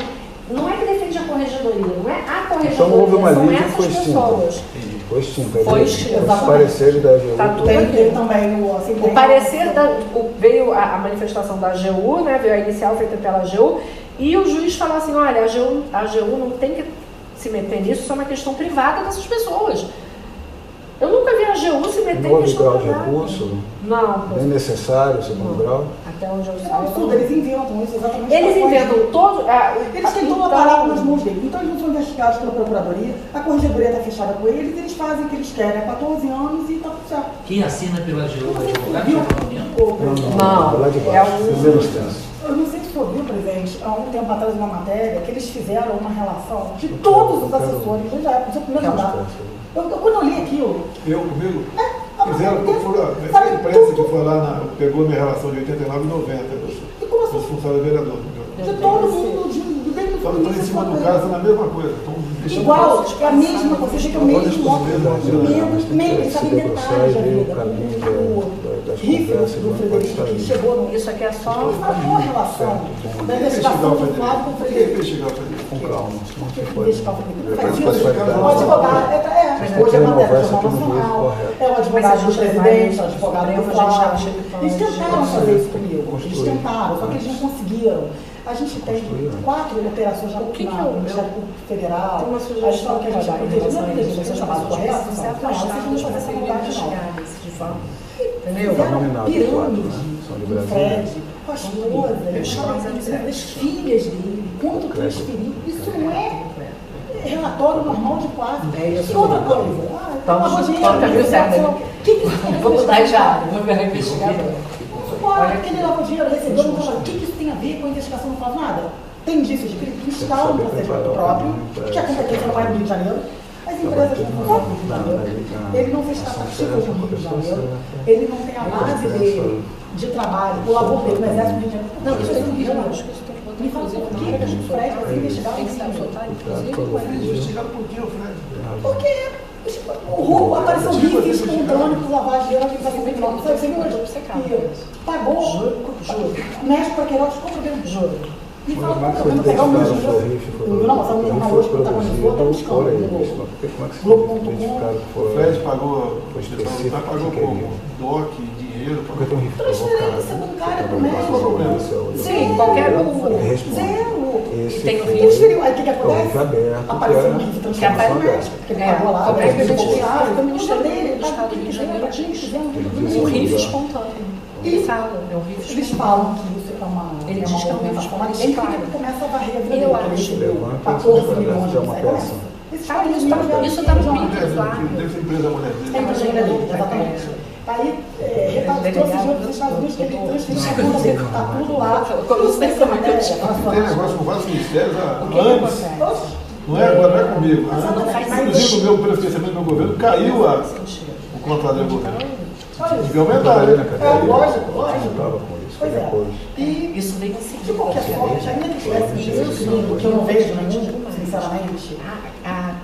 S6: Não é que defende a Corregedoria, não é a Corregedoria,
S3: então, houve uma
S6: são
S3: linha de
S6: essas pessoas.
S3: Entendi. Foi extinto.
S6: Foi extinto.
S3: Os pareceres da AGU.
S6: Tá tudo
S5: Tem
S6: aqui.
S5: também o assim,
S6: O parecer veio a manifestação da AGU, né, veio a inicial feita pela AGU, e o juiz falou assim, olha, a AGU não tem que se meter nisso, isso é uma questão privada dessas pessoas. Eu nunca vi a AGU se meter
S3: Não
S6: em
S3: houve
S6: questão
S3: grau de
S6: privada.
S3: recurso?
S6: Não.
S3: Nem necessário, segundo grau?
S6: Até onde eu
S5: É um
S6: saiba.
S5: absurdo, eles inventam isso exatamente.
S6: Eles
S5: para
S6: inventam todo...
S5: Eles têm todo o aparato nas mãos deles. Então eles não são investigados pela Procuradoria, a Corregedoria está fechada com eles, eles fazem o que eles querem há 14 anos e está tudo certo.
S7: Quem assina pela AGU é o advogado
S5: Viu?
S7: de economia?
S6: Não,
S3: lá de
S6: é
S3: baixo.
S6: um-
S3: Primeira instância.
S5: Eu não sei se você ouviu, presidente, há um tempo atrás uma matéria que eles fizeram uma relação de todos os assessores, desde a época do seu primeiro mandato. Quando eu li aquilo,
S1: Eu comigo?
S5: a
S1: Fizeram,
S5: matéria
S1: a imprensa que
S5: tudo
S1: foi lá, pegou minha relação de 89 e 90,
S5: e como assim?
S1: dos funcionários vereadores.
S5: De todo mundo, de bem do
S1: Só que estão em cima do caso na mesma coisa. Estão deixando
S5: igual, é a mesma coisa, você fica o mesmo,
S1: Todas as coisas,
S5: meio, sabe, detalhes da vida. O rifle do Frederico que chegou no...
S6: Isso aqui é só...
S5: A relação da investigação do Flávio com o Frederico.
S1: investigar o Frederico.
S3: Com calma.
S5: Investigar o Frederico. Faz
S3: Depois
S5: isso.
S3: vai dar.
S5: O advogado, hoje é matéria do Jornal Nacional, é o advogado do presidente, é o advogado do Flávio. Eles tentaram fazer isso comigo, eles tentaram, só que eles não conseguiram. A gente tem 4 operações já no Ministério Público Federal.
S6: Tem uma
S5: A
S6: sugestão
S5: história que a gente protegeu, não é que a gente fez trabalho correto,
S6: você
S5: não, vocês não fazer essa vontade, não.
S6: Entendeu?
S5: Fizeram pirâmide
S3: São de
S5: do
S3: Brasília.
S5: Fred, com a esposa, das filhas dele, quanto transferiu. Isso não é relatório normal de quadro. E outra coisa,
S6: Vamos caminho certo.
S5: o que isso tem a ver
S6: Vou
S5: com
S6: mudar
S5: a
S6: já, vou virar investigador.
S5: Olha, aquele lavou dinheiro, recebeu, não falou, o que isso tem a ver com a investigação? Não faz nada. Tem indícios de crime que instalam um procedimento próprio, que a competência não é do Rio de Janeiro. As empresas não funcionam no Rio de Janeiro. Ele não fez tratativas no Rio de Janeiro. Ele não tem a base dele de trabalho, o labor dele no Exército do Rio de Janeiro. Não, isso tem no Rio de Janeiro. Me fala por que o Fred vai ser investigado no Rio de Janeiro?
S1: Investigado por quê, o Fred?
S5: Porque o roubo apareceu rico espontâneo por lavagem de dinheiro que vai ser muito longo. Você viu hoje? Pagou, mexe para Queiroz, compra dele de juro. E fala,
S3: Como é que
S5: vou pegar o meu
S3: vocês
S5: dinheiro.
S3: identificaram
S5: Não, mas a menina hoje protagonizou, tá buscando.
S3: Como é que
S5: Globo.com.
S3: vocês identificaram que
S1: O
S3: foi?
S1: Fred pagou,
S3: Foi específico
S1: pagou
S3: que
S1: pouco.
S3: queria.
S1: DOC, dinheiro,
S3: Porque tem um rifle
S5: Transferência
S3: provocado.
S5: bancária
S3: Então,
S5: também.
S3: não passa problema.
S6: Sim, qualquer um.
S5: Zero.
S3: Esse
S6: tem o
S3: foi
S5: Transferiu. Aí o que que
S3: o rifle
S5: acontece?
S3: aberto,
S5: Apareceu um
S3: que
S5: rifle
S6: Que aparece
S5: transformação
S6: mesmo.
S5: que ele pagou lá.
S6: Como é que a gente
S5: ele
S6: sabe?
S5: o Ministério dele,
S6: Do Estado do Rio de Janeiro,
S5: o
S6: um riff espontâneo. Ele fala, é um riff
S5: Eles
S6: espontâneo.
S5: falam que isso é uma
S6: Ele diz que é um
S5: movimentação,
S6: risco,
S5: mas
S6: mas
S5: ele
S6: claro.
S5: começa a varrer a vida
S6: Eu
S5: dele,
S6: acho.
S5: ele recebeu
S3: Levanta,
S5: 14
S3: isso
S5: milhões de
S3: é uma peça.
S6: Ah, isso tá no pique, Flávio.
S1: deve ser empresa mulher
S5: É
S1: dele.
S5: empresa dele, exatamente. Aí, trouxe junto dos Estados Unidos que ele transferiu, tá tudo lá. Isso tem que ser matéria.
S1: Tem negócio com vários ministérios há
S6: O que
S1: anos.
S6: acontece?
S1: Não é agora, não é comigo.
S5: Mas não faz
S1: Inclusive, pelo esquecimento do meu governo, caiu o contrato do governo. Devia aumentar, né?
S5: Lógico.
S3: Estava com isso.
S5: Pois é.
S3: Depois.
S5: E,
S6: Isso vem em
S5: de
S6: seguida.
S5: qualquer forma, ainda que tivesse isso, que eu não vejo nenhum, sinceramente,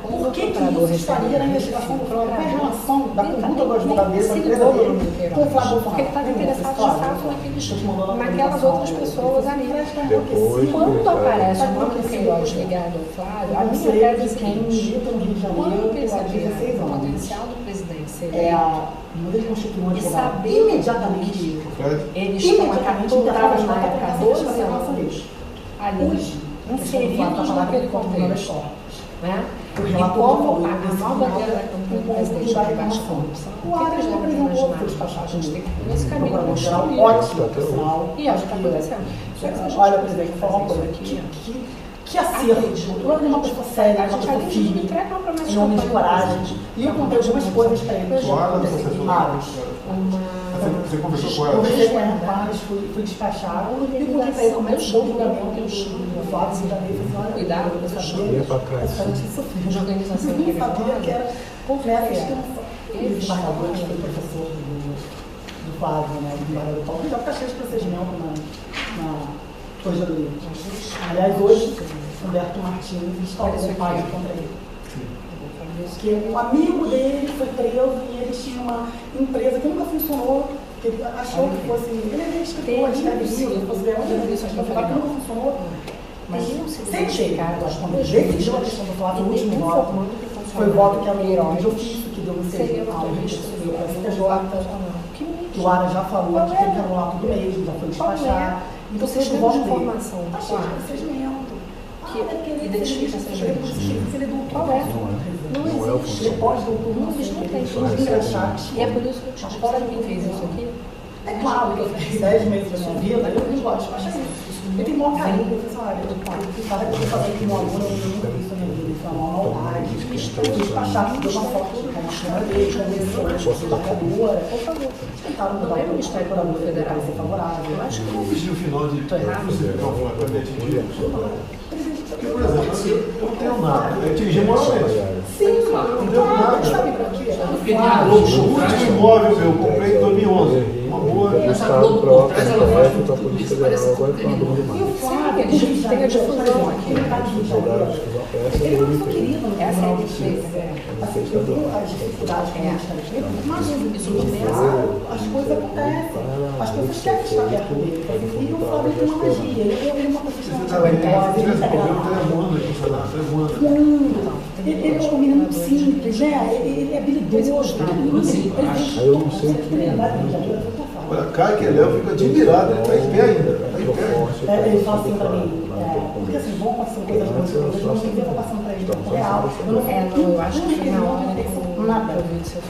S5: por que isso estaria na investigação do Flávio? Qual é a relação da conduta do advogado dele, da empresa dele, com o Flávio
S6: Porque ele estava interessado de fato naquelas outras pessoas ali.
S3: Depois,
S6: Quando aparece o nome do Queiroz ligado ao Flávio, a minha tese é a seguinte: quando eu percebi o potencial do presidente ser
S5: e
S6: saber
S5: imediatamente
S6: eles estão estavam na época 12 anos ali, inseridos naquele contexto, né? E como a nova bandeira da campanha do presidente vai baixar a corrupção, o que eles devem imaginar? A gente tem que ir nesse caminho construir. E acho que está acontecendo.
S5: Olha, presidente, vou falar uma coisa
S6: aqui.
S5: que acerto. Eu era uma pessoa séria, uma pessoa firme, em homem de coragem. E eu contei algumas coisas para ele.
S1: Você conversou com ela?
S5: Conversei com ela, Paris, fui despachar. E contei para ele como é que chegou o julgamento do Flávio Cidadania.
S6: Cuidado,
S5: eu
S3: ia para trás.
S6: De organização
S5: eu nem sabia que era nessa extensão. Ele de Barradores, foi professor do Flávio, né? Do Barrador Paulo. Já está cheio de procedimento na Corregedoria. Aliás, hoje, Humberto Martins instalou um página contra ele. Porque um amigo dele foi preso e ele tinha uma empresa que nunca funcionou, que ele achou que fosse. Ele é escritor, escreve livro, fosse ganhar uma entrevista, que nunca funcionou. Mas sem chegar, decidiu a questão do Flávio, o último voto foi o voto que a Queiroz, de ofício, que deu no
S6: Seria
S5: seja
S6: uma
S5: ao
S6: entrevista
S5: STJ,
S6: que
S5: o Ara já falou que tem que anular tudo mesmo, já foi despachado. Então
S6: vocês têm
S5: vão
S6: de
S5: ver.
S6: informação
S5: Achei
S6: clara
S5: que vocês mentam.
S6: que identifica essas leis.
S5: Ele é doutor.
S6: Qual é? Não
S3: Não é o
S6: existe.
S5: Ele pode doutor.
S6: Não existe, não tem.
S3: Só recebe.
S6: E é por isso que eu te digo, sabe quem fez isso aqui?
S5: É claro que eu fiquei 10 meses da minha vida, eu não gosto, mas assim, eu tenho maior carinho, eu falei, olha, eu estava aqui fazendo com um aluno, eu nunca vi isso na minha vida, isso é uma maldade, despachar, deu uma foto com uma câmera dele, conversou, desembargadora, por favor, tentaram mudar o Ministério Público Federal, ser favorável.
S6: Eu acho que não.
S1: O final de
S6: Tô errado?
S1: Porque, por exemplo, eu não tenho nada, eu atingi moralmente.
S5: Sim,
S1: Não deu nada.
S5: sabe pra quê?
S1: O último imóvel meu, eu comprei em 2011. Uma boa.
S3: O Estado próprio, STF, a Polícia Federal, agora está uma dúvida
S5: E
S3: mais.
S5: o Flávio,
S6: Eles têm a difusão aqui.
S5: Ele não foi querido no
S6: Essa é a
S5: tribunal de
S6: diferença.
S5: justiça. Assim, eu tenho as dificuldades com o Imagina,
S6: Isso começa.
S5: as coisas acontecem. As pessoas querem estar perto dele. E o Flávio tem uma magia. Ele é uma pessoa
S1: Você sabe,
S5: talentosa, ele é
S1: voando aqui, sei lá, voando.
S5: Ele é um menino muito simples, né? Ele é habilidoso.
S3: Aí eu não sei o que
S1: Olha, Caio que é Léo, fica admirado, ele está em pé ainda. Tá em pé.
S5: Ele fala assim pra mim, porque assim, vão acontecer coisas muito boas, eu não sei o que eu tô passando pra ele no tempo real. Eu não sei,
S6: Eu acho que na hora
S5: nada,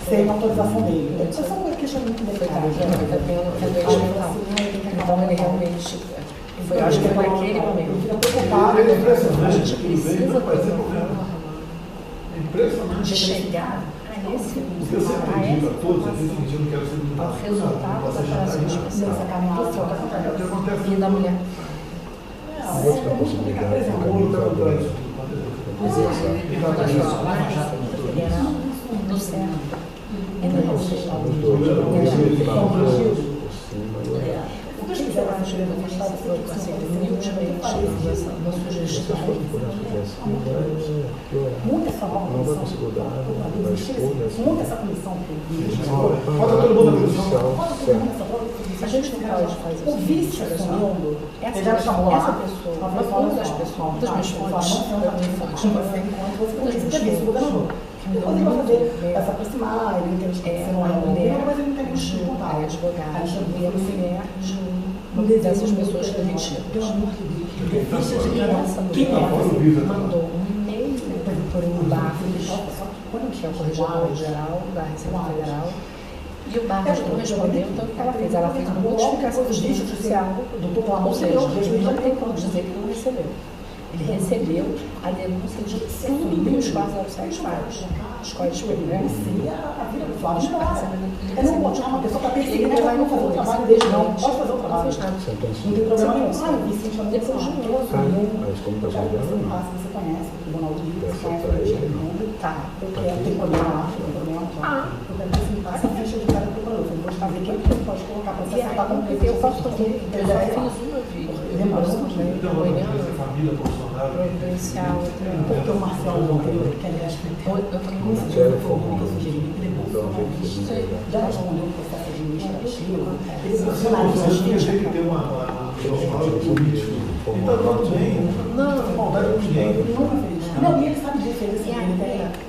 S5: sem autorização dele. Só são questionamentos delicados.
S6: Então ele realmente. Eu acho que foi naquele momento.
S5: Fica preocupado.
S1: É impressionante.
S6: A gente precisa
S1: Vai ser problema. É impressionante.
S6: de chegar a esse
S1: Porque eu sempre digo a todos, eu não quero ser muito
S6: ao resultado da operação especial
S1: O que acontece
S6: e da mulher.
S3: outra possibilidade de organizador.
S6: Do certo. O que eu acho que humildemente uma sugestão
S5: Muita essa nova
S3: Não vai
S5: comissão.
S3: conseguir dar, vai expor
S5: Muita essa comissão que
S1: Falta todo mundo na comissão.
S6: a gente não pode fazer
S5: o vice assumindo, ele já me chamou
S6: essa
S5: lá,
S6: pessoa,
S5: uma
S6: das pessoas, das minhas fontes,
S5: depois ele vai fazer, vai se aproximar, ele entende que você não é mulher, mas ele não tem muito de contar.
S6: é advogada, e a mulher de dessas pessoas demitidas.
S5: Quem é?
S6: Mandou um e-mail por um Barros, que é o corregedor geral da Receita Federal, e o Barros não respondeu, então o que ela fez? Ela fez uma notificação de justiça judicial, ou seja, ele não tem como dizer que não recebeu. Ele recebeu a denúncia de tudo que os 407 faz. Os códigos penais.
S5: A vida do Flávio é não botar uma pessoa para perseguir, ela vai não fazer o trabalho dele, não. Pode fazer o trabalho. Não tem problema nenhum. Ah, eu vi sim, chamou
S6: Depois de um ano.
S3: Mas como está chegando,
S5: Você conhece o Tribunal de Rio, você
S3: Essa
S5: conhece
S3: pra
S5: o
S3: ele,
S5: Ministério Público. Eu quero, tem problema lá, tem problema lá. Eu quero apresentar essa ficha de cada procurador. Eu vou saber quem que pode colocar para você acertar com o que
S6: Eu posso fazer, eu já fiz uma vídeo,
S1: Família Bolsonaro.
S6: providencial,
S5: porque o Marcelo Monteiro, que aliás foi
S6: eu tenho um
S3: Sério, como
S5: que eu sugeri, que depois já respondeu o processo administrativo. Ele
S1: As pessoas têm que ter uma político. Ele está tudo bem. Não maldade com ninguém.
S5: Não, e ele sabe disso, ele tem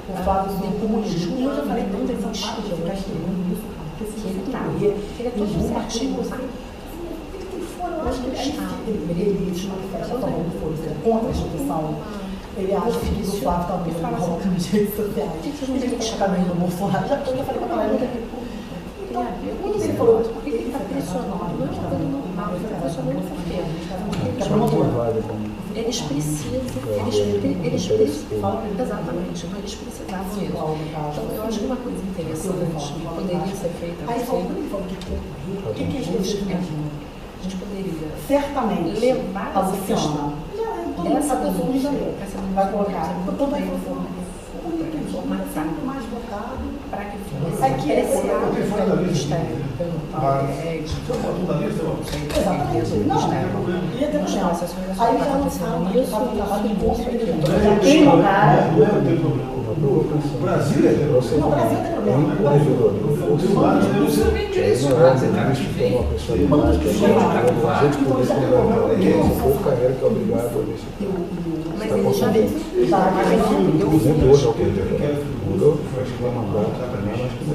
S5: o fato do comunismo. Eu já falei tanto em São Paulo, que eu ficar estudando isso, porque se ele tá, ele é todo certinho, sabe? Eu acho que ele está falando contra a instituição. Ele acha que o Flávio está muito falando com as redes sociais. Ele está caminho do Bolsonaro. Já falei com a galera. Quando ele falou, por que ele está pressionando? Não está dando normal, ele está pressionando por quê?
S6: Eles precisam, exatamente, então eles precisavam isso. Então eu acho que uma coisa interessante que poderia ser feita a gente poderia
S5: certamente
S6: levar
S5: a
S6: essa questão dessa denúncia,
S5: vai colocar
S6: mais bocado para que fosse apreciado pelo Ministério, pelo Paulo Guedes,
S5: exatamente. Não, ia ter
S6: não, essas coisas
S5: aí
S6: está
S5: já não
S6: acontecendo
S5: sabe
S6: isso,
S5: trabalho de
S6: isso,
S5: bolsa,
S6: aquilo.
S5: já tem um cara.
S1: Não é o teu problema.
S3: provocação.
S1: O Brasil é terrorista.
S5: Não, o Brasil tem problema.
S3: É incorrigível.
S7: Você vende isso,
S3: Não é um ministro que é uma pessoa de mais, que é um agente político governamental. Se for carreira que é obrigado a deixar.
S4: Mas ele já fez.
S3: Inclusive hoje, mudou, acho que vai mandar também, acho que mudou.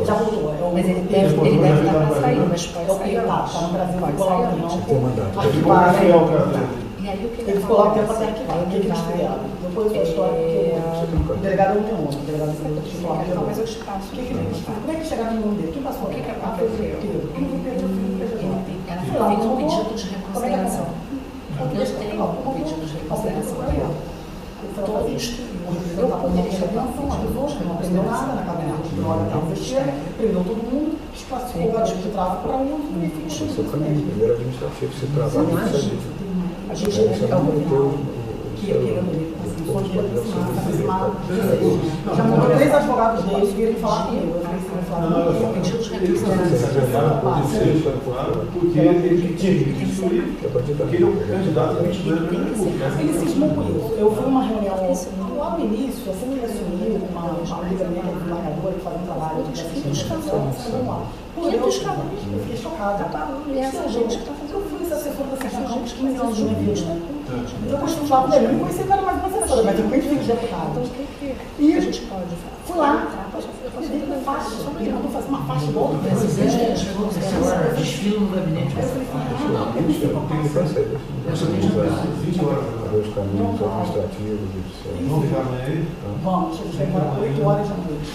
S5: Já voltou.
S4: Mas ele deve estar para sair, mas pode sair.
S5: Tá no Brasil, pode sair.
S3: Você tem mandato.
S4: E aí o que
S5: Ele ficou lá um tempo até arquivar, o que eles fizeram. Depois a história que o delegado não tem outro, o delegado ficou lá.
S4: mas eu te passo.
S5: Como é que chegaram no nome dele? Quem passou?
S4: O que
S5: aconteceu?
S4: Ela fez um pedido de reconsideração. Eu tenho um pedido de reconsideração aqui. Todos eu poderia chamar
S5: não aprendeu nada na cabeça. Prendeu todo mundo, desclassificou o garoto de tráfico para um benefício.
S3: Isso é o caminho. Primeiro administrativo, se travar com isso aí.
S5: A gente já mandou 3 advogados deles virem falar comigo.
S4: pedido de reconsideração.
S1: Porque ele tinha que destruir, porque ele é um candidato a ministro.
S5: Ele cismou com isso. Eu fui numa reunião lá no início, assim que ele assumiu, com uma amiga minha, que é desembargadora, que faz um trabalho de assistência. Pô, eu fiquei chocada. Essa gente que está fazendo. Eu fui essa assessora da sessão de 15 anos de minha vida. Eu costumo falar com ele, eu não conheci o cara mais uma assessora, mas eu conheci os deputados. E a gente pode fui lá, eu uma faixa, ele mandou fazer uma faixa igual do presidente.
S7: Desfile no gabinete.
S3: Eu só tenho os caminhos administrativos,
S1: Vamos ficar amanhã aí?
S5: Vamos, a gente vai embora 8 horas da noite.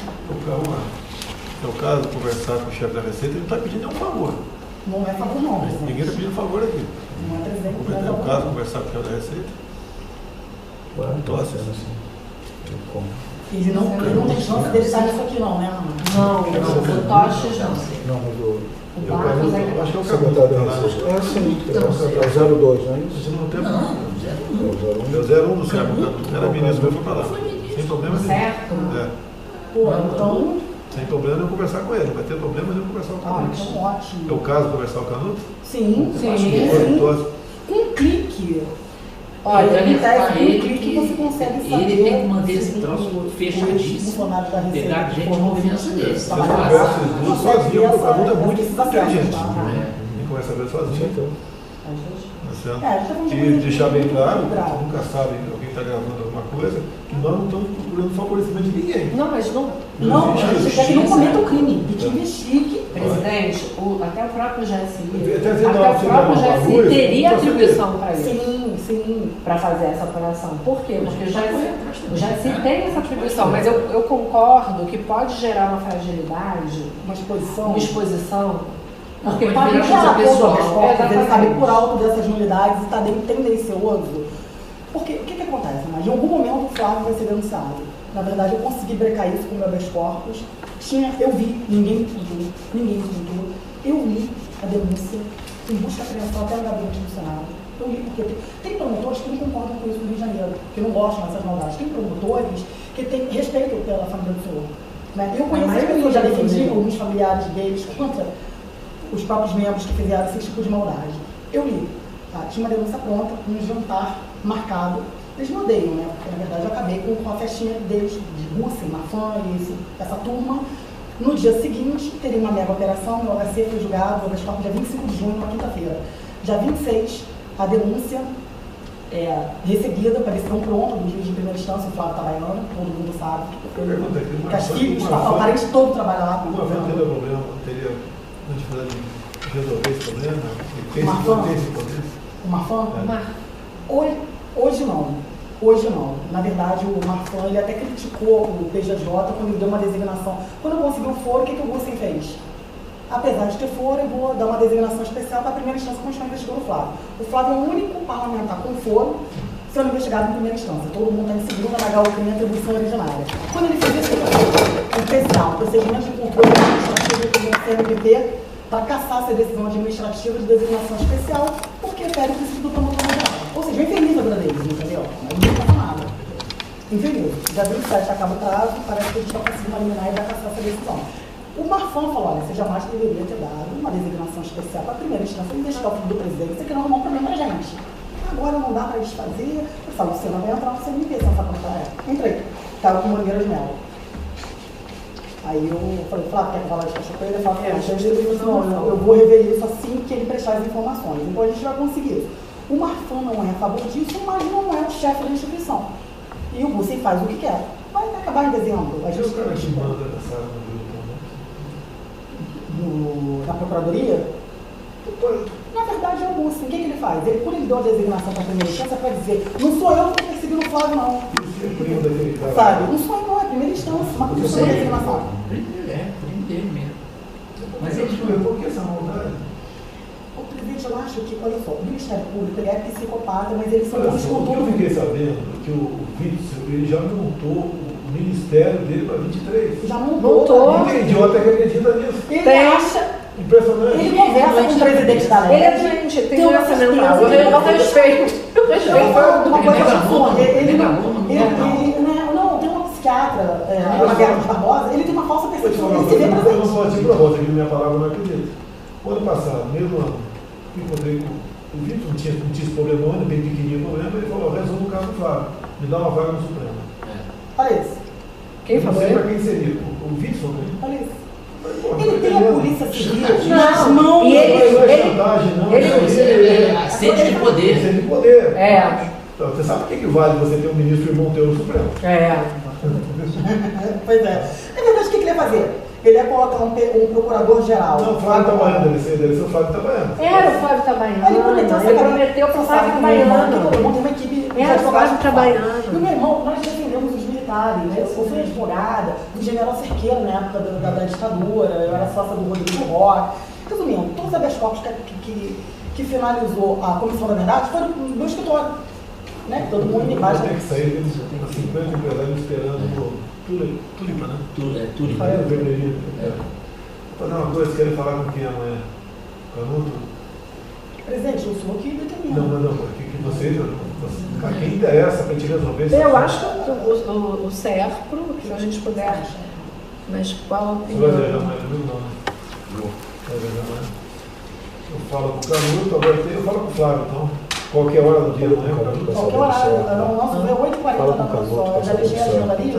S1: É o caso de conversar com o chefe da Receita, ele não está pedindo nenhum favor.
S5: Não é favor não, presidente.
S1: Ninguém está pedindo favor aqui.
S5: Não é presidente, não é
S1: É o
S5: favor.
S1: caso de conversar com o chefe da Receita.
S5: Ele não tem chance dele estar nisso aqui não, né, Ana?
S6: Não, o Toches não.
S3: Não, mas o
S6: O Barros é
S1: Acho que é o
S3: secretário da
S1: caminho.
S3: Receita. É sim, é o 02, não é isso?
S1: Você não tem
S3: É o 01.
S1: É o 01 do Sérgio. Era ministro, mas foi para lá. Sem problema nenhum.
S6: certo.
S1: É.
S5: Pô, então...
S1: Sem problema nenhum conversar com ele. Não vai ter problema nenhum conversar com o
S5: Ah,
S1: Canuto.
S5: então ótimo.
S1: É o caso de conversar com o Canuto?
S5: Sim,
S6: Sim.
S5: sim. Um clique. Olha,
S7: Então, ele
S5: em tese,
S7: fala
S5: com
S7: ele
S5: um clique
S7: que
S5: você consegue saber.
S7: ele tem que manter esse
S5: se
S7: troço
S5: os
S7: fechadíssimo.
S5: funcionários da Receita
S7: Pegar gente
S5: foram
S7: confiança deles.
S1: Você conversa esses duas sozinho, porque o Canuto é muito inteligente.
S5: Tá?
S1: Ninguém conversa com ele sozinho.
S3: Então,
S1: Tá certo?
S5: É, a gente tá falando de
S1: E
S5: coisa
S1: deixar bem claro,
S5: grave.
S1: você nunca sabe alguém está gravando alguma coisa, que nós não estamos procurando favorecimento de ninguém.
S6: Não, mas não.
S5: Não, a gente quer que não cometa o crime e que investigue.
S6: Presidente, até o próprio GSI,
S1: Até dizendo,
S6: até o
S1: você
S6: próprio
S1: dá uma
S6: GSI
S1: luz,
S6: teria
S1: então você
S6: atribuição para isso,
S5: Sim, sim.
S6: para fazer essa apuração. Por quê? Porque o GSI tem essa atribuição, mas eu concordo que pode gerar uma fragilidade,
S5: Uma exposição.
S6: uma exposição, porque
S7: Pode
S6: pode
S7: virar
S6: gerar
S7: coisa pessoal.
S5: Ele sabe por
S6: exatamente.
S5: alto dessas nulidades e está tendencioso. Porque o que acontece? Mas em algum momento o Flávio vai ser denunciado. Na verdade, eu consegui brecar isso com o meu habeas corpus. Eu vi, ninguém me contou. Eu li a denúncia em busca apreensão até no gabinete do Senado. Eu li porque tem promotores que não concordam com isso no Rio de Janeiro, que não gostam dessas maldades. Tem promotores que têm respeito pela família do senhor. Né? Eu conheço as pessoas, já defendi alguns familiares deles contra os próprios membros que fizeram esse tipo de maldade. Eu li. Tá? Tinha uma denúncia pronta, um jantar marcado. Eles me odeiam, né? Porque, na verdade, eu acabei com a festinha deles, de Rússia, Mafã e essa turma. No dia seguinte, teria uma mega operação, meu HC foi julgado, o habeas dia 25 de junho, uma quinta-feira. Dia 26, a denúncia recebida, para decisão pronta do juiz de primeira instância, o Flávio Tabaiano, todo mundo sabe. Que as filhas, o parente todo trabalha lá.
S1: Uma vez teria problema, teria dificuldade de resolver esse problema?
S5: Mafã?
S1: Tem esse poder?
S5: O Mafã?
S1: É.
S5: Hoje não. Hoje não. Na verdade, o Marfan, ele até criticou o PJJ quando ele deu uma designação. Quando eu consegui o foro, o que o Gussen fez? Apesar de ter foro, eu vou dar uma designação especial para a primeira instância continuar investigando o Flávio. O Flávio é o único parlamentar com foro sendo investigado em primeira instância. Todo mundo está em segunda na HU, atribuição originária. Quando ele fez isso, o especial, procedimento de controle administrativo do CNPP, para cassar essa decisão administrativa de designação especial, porque fere o princípio do promotor geral. Ou seja, infeliz a vida deles, entendeu? Aí não passa nada. Infeliz. Já 27 acaba o prazo, parece que a gente está conseguindo eliminar e vai cassar essa decisão. O Marfan falou, olha, você jamais deveria ter dado uma designação especial para a primeira instância investigar o filho do presidente, você quer arrumar um problema para a gente. agora não dá para desfazer. Eu falo, você não vai entrar no CNP, você não sabe quanto é. Entrei, estava com mangueiras de mel. Aí eu falei, Flávio, quer que eu vá lá de cachoeira? Ele falou, não, eu vou rever isso assim que ele prestar as informações. Então a gente vai conseguir isso. O Marfan não é a favor disso, mas não é o chefe da instituição. E o Bussen faz o que quer. Vai acabar em dezembro. A gente
S1: cara que manda essa
S5: na Procuradoria? Na verdade é o Bussen. O que ele faz? Ele, quando ele deu a designação para a primeira instância, para dizer, não sou eu que estou perseguindo o Flávio, não. Sabe? Não sou eu, não, é a primeira instância. Mas por isso é a designação.
S7: Prender mesmo. Mas eles
S1: por que essa maldade?
S5: O presidente, eu acho que, olha só, o Ministério Público ele é psicopata, mas eles são bons com
S1: O que eu
S5: tudo.
S1: fiquei sabendo que o Witzel, ele já montou o ministério dele para 23.
S5: Já montou.
S1: Tem idiota que acredita nisso.
S5: Ele acha.
S1: Impressionante.
S5: Ele conversa com o presidente da lei.
S6: Ele é doente, tem doença mental. Eu respeito.
S5: Eu falo uma coisa absurda. Ele
S7: não,
S5: tem uma psiquiatra, a Vera de Barbosa, ele tem uma falsa percepção. Ele se vê
S1: Eu não
S5: presente.
S1: posso te provar, que minha palavra não acredita. O ano passado, mesmo ano, encontrei com o Vitor, não tinha esse problema, bem pequenininho o problema, ele falou, resolve o caso do Flávio, me dá uma vaga no Supremo.
S5: Olha isso.
S6: Quem falou?
S1: Não sei para quem seria, o Vitor, né?
S5: Olha isso. Ele tem a polícia civil
S6: Não,
S5: nas mãos.
S6: e ele-
S1: Não é chantagem, não.
S7: É sede de poder.
S1: Sede de poder.
S6: É.
S1: Então, você sabe o que vale você ter um ministro irmão teu no Supremo?
S5: Pois é. Na verdade, o que ele ia fazer? Ele ia colocar um procurador-geral.
S1: Não, o Flávio Itabaiana, deve ser o Flávio Itabaiana.
S6: Era o Flávio Itabaiana.
S5: Ele prometeu
S6: para o Flávio Itabaiana.
S5: Todo mundo tem uma equipe de
S6: Era o
S5: advogados.
S6: Flávio Itabaiana.
S5: E o meu irmão, nós defendemos os militares. Né? Eu fui advogada do general Cerqueira na época da ditadura, eu era sócia do Rodrigo Roque. Resumindo, todos os habeas corpus que finalizou a Comissão da Verdade foram no meu escritório. Né? Todo mundo embaixo.
S1: Tem que sair, tem 50 empresários esperando o Tulipa, né?
S7: Tulipa.
S1: Aí eu vermelhinho. Vou fazer uma coisa, querem falar com quem amanhã? Canuto?
S5: Presidente, eu sou aqui determinado.
S1: Não, que você, a quem interessa para te resolver isso?
S6: Eu acho que o CERPRO, se a gente puder, mas qual a
S1: Você vai
S6: opinião?
S1: viajar mais, viu? Não. Vai viajar mais. Eu falo com o Canuto, agora eu falo com o Flávio, então. Qualquer hora do dia, não é?
S5: Qualquer horário, o nosso é 8h40 da manhã só. Eu já deixei a agenda ali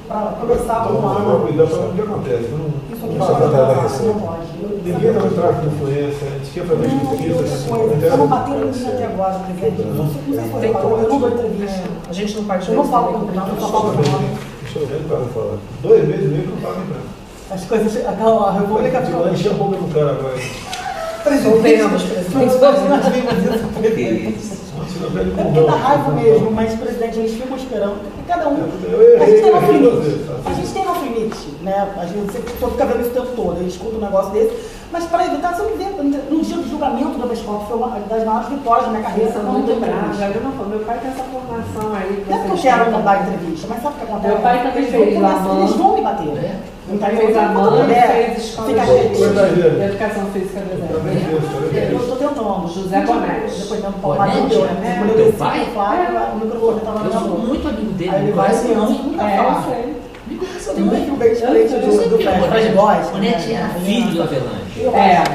S5: para conversar com o
S1: Então,
S5: Flávio.
S1: cuidado para o que acontece.
S5: Isso aqui
S3: Não
S5: não
S3: pode.
S5: pode.
S1: Ninguém está no tráfico de influência, a gente quer fazer justiça.
S5: Eu não bateu em mim até agora, presidente. Eu não sei se você falou, eu não dou entrevista.
S6: A gente não pode
S5: Eu não falo com o Trump, eu só falo com o nome.
S3: Deixa eu ver o que eu vou falar.
S1: 2 meses e meio que não paga em branco.
S5: As coisas. A República
S1: Tipo, lá encher a boca do cara agora.
S6: Soltemos, presidente.
S5: Nós vimos isso, presidente. É porque dá raiva mesmo, mas, presidente, eles ficam esperando. Cada um. A gente tem nosso limite. A gente tem nosso limite, né? A gente só fica vendo isso o tempo todo. Eu escuto um negócio desse. Mas para evitar, se eu me ver, no dia do julgamento do habeas corpus, foi uma das maiores vitórias da minha carreira.
S6: São muito bravos. Meu pai tem essa formação aí.
S5: Não é que eu quero não dar entrevista, mas sabe o que acontece?
S6: Meu pai também
S5: Eles
S6: fez
S5: vão
S6: lá,
S5: começar, eles vão me bater.
S6: Meu pai fez a mão, fez escola de educação física do Exército.
S5: Eu estou tentando.
S6: José Bonete.
S5: Depois dando pau lá no
S7: Teu pai?
S5: o microfone estava na
S7: Eu
S5: minha
S7: sou
S5: boca.
S7: muito amigo dele,
S5: Aí ele
S7: me
S5: vai
S7: conhece
S5: assim,
S7: muito.
S5: nunca
S6: Eu
S5: fala.
S6: sei.
S7: Me conhece
S5: Tem um
S7: muito.
S5: perfil bem diferente do Fred Góes.
S7: O Netinho era filho do Avelange.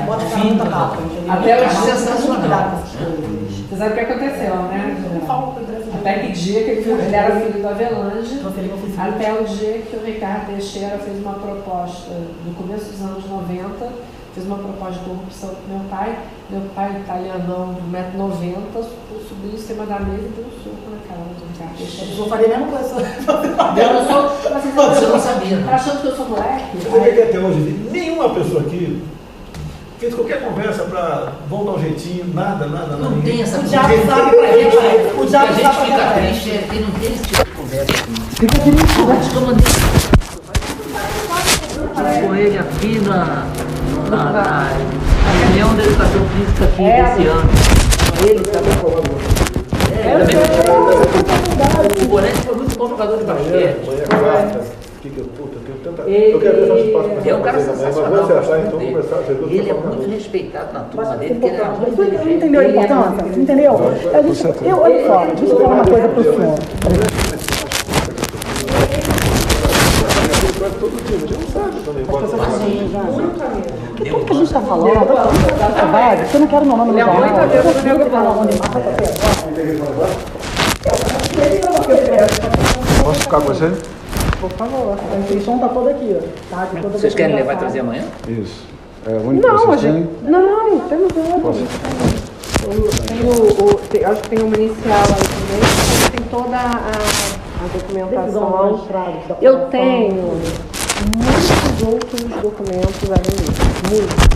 S5: Bota a cara muita capa, entendeu?
S6: Até o
S5: Muito
S7: sensacional.
S5: cuidado com essas coisas.
S6: Você sabe o que aconteceu, né?
S5: Eu não falo com o presidente.
S6: Até que dia que ele era filho do Avelange,
S5: Transferi meu Facebook.
S6: até o dia que o Ricardo Teixeira fez uma proposta, no começo dos anos 90, fez uma proposta de corrupção com meu pai italianão de 1,90 m, subiu em cima da mesa e deu um soco na cara do Ricardo Teixeira.
S5: Eu faria a mesma coisa.
S6: Eu não sou,
S7: Você não sabia,
S6: tá
S7: não.
S6: achando que eu sou moleque?
S1: Você vê que até hoje nenhuma pessoa aqui fez qualquer conversa para voltar ao jeitinho, nada.
S7: Não tem essa
S5: O diabo sabe pra quem vai. O
S7: A
S5: diabo
S7: gente
S5: sabe pra
S7: fica
S5: quem vai.
S7: triste é que não tem esse tipo de conversa aqui.
S5: Fica triste, né?
S7: Acho que eu mandei com ele aqui na reunião da educação física aqui desse ano. Ele também. O Bonete foi muito bom jogador de basquete.
S1: Amanhã é quarta. Eu quero ver se eu posso começar
S7: É um cara
S1: a fazer amanhã, mas
S7: sensacional.
S1: vamos acertar, então
S7: Ele
S1: começar a fazer tudo.
S7: é muito respeitado na turma dele, porque ele era muito
S5: Você
S7: inteligente.
S5: entendeu a importância? Você entendeu? Olha só, deixa eu falar uma coisa pro senhor.
S1: Todo dia, mas a gente não sabe também. Pode ser.
S6: Muito amigo.
S5: Porque tudo que a gente está falando, eu não quero meu nome no jornal. Eu vou falar onde
S3: Posso ficar com você?
S5: Por favor, a inscrição está toda aqui. Tá?
S7: Vocês querem levar e trazer amanhã?
S3: Isso. É o único que
S6: Não,
S3: vocês
S6: a gente.
S3: têm?
S6: Não, temos outro. Acho que tem uma inicial aí também, tem toda a documentação. Eu tenho muitos outros documentos além disso. Muitos.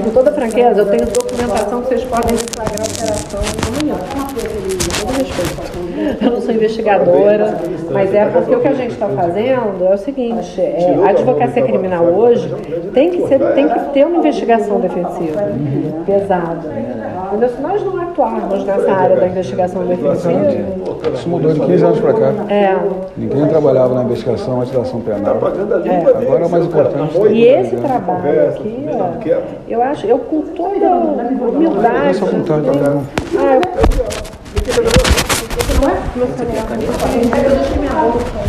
S6: Com toda franqueza, eu tenho documentação que vocês podem deflagrar a operação amanhã. Com todo respeito. Eu não sou investigadora, mas é porque o que a gente está fazendo é o seguinte, a advocacia criminal hoje tem que ter uma investigação defensiva pesada. Entendeu? Se nós não atuarmos nessa área da investigação defensiva...
S3: Isso mudou de 15 anos para cá.
S6: É.
S3: Ninguém trabalhava na investigação, ativação penal. Agora é o mais importante.
S6: E esse trabalho aqui, eu acho, eu com toda humildade...
S3: Essa vontade de trabalhar.
S6: Não é meu celular. Eu deixei minha bolsa aí.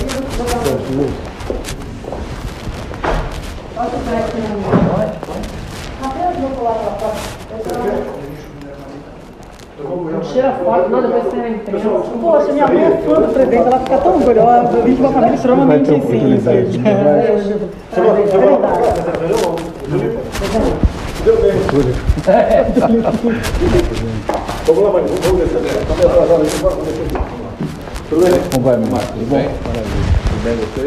S5: Tira foto, não, depois você na imprensa. Poxa, minha mãe é fã do presidente, ela fica tão orgulhosa. Eu vim de uma família extremamente simples. É verdade.
S1: Deu bem. Vamos lá, mãe. Vamos descer. Tudo bem?
S3: Como vai, meu Marcos? Tudo bem?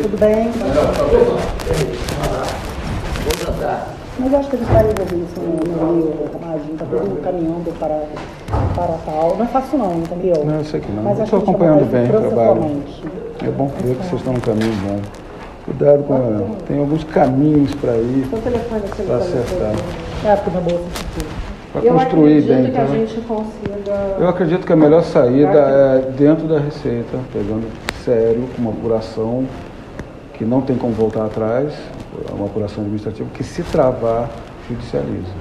S5: Tudo bem?
S7: Vamos andar.
S5: Mas eu acho que a gente vai resolver isso no Rio, Imagina, está todo mundo caminhando para tal. Não é fácil não, entendeu?
S3: Não, eu sei que não.
S5: Mas
S3: Eu
S5: acho
S3: estou
S5: que a gente
S3: acompanhando
S5: vai
S3: bem o trabalho.
S5: processualmente.
S3: É bom ver que vocês estão no caminho bom. Cuidado com... Tem alguns caminhos para ir,
S6: Seu telefone,
S3: para acertar.
S5: É, porque na bolsa.
S3: Para
S6: Eu
S3: construir bem.
S6: acredito que a
S3: Então,
S6: gente consiga...
S3: eu acredito que a melhor saída é dentro da Receita, pegando sério, com uma apuração que não tem como voltar atrás, uma apuração administrativa que, se travar, judicializa.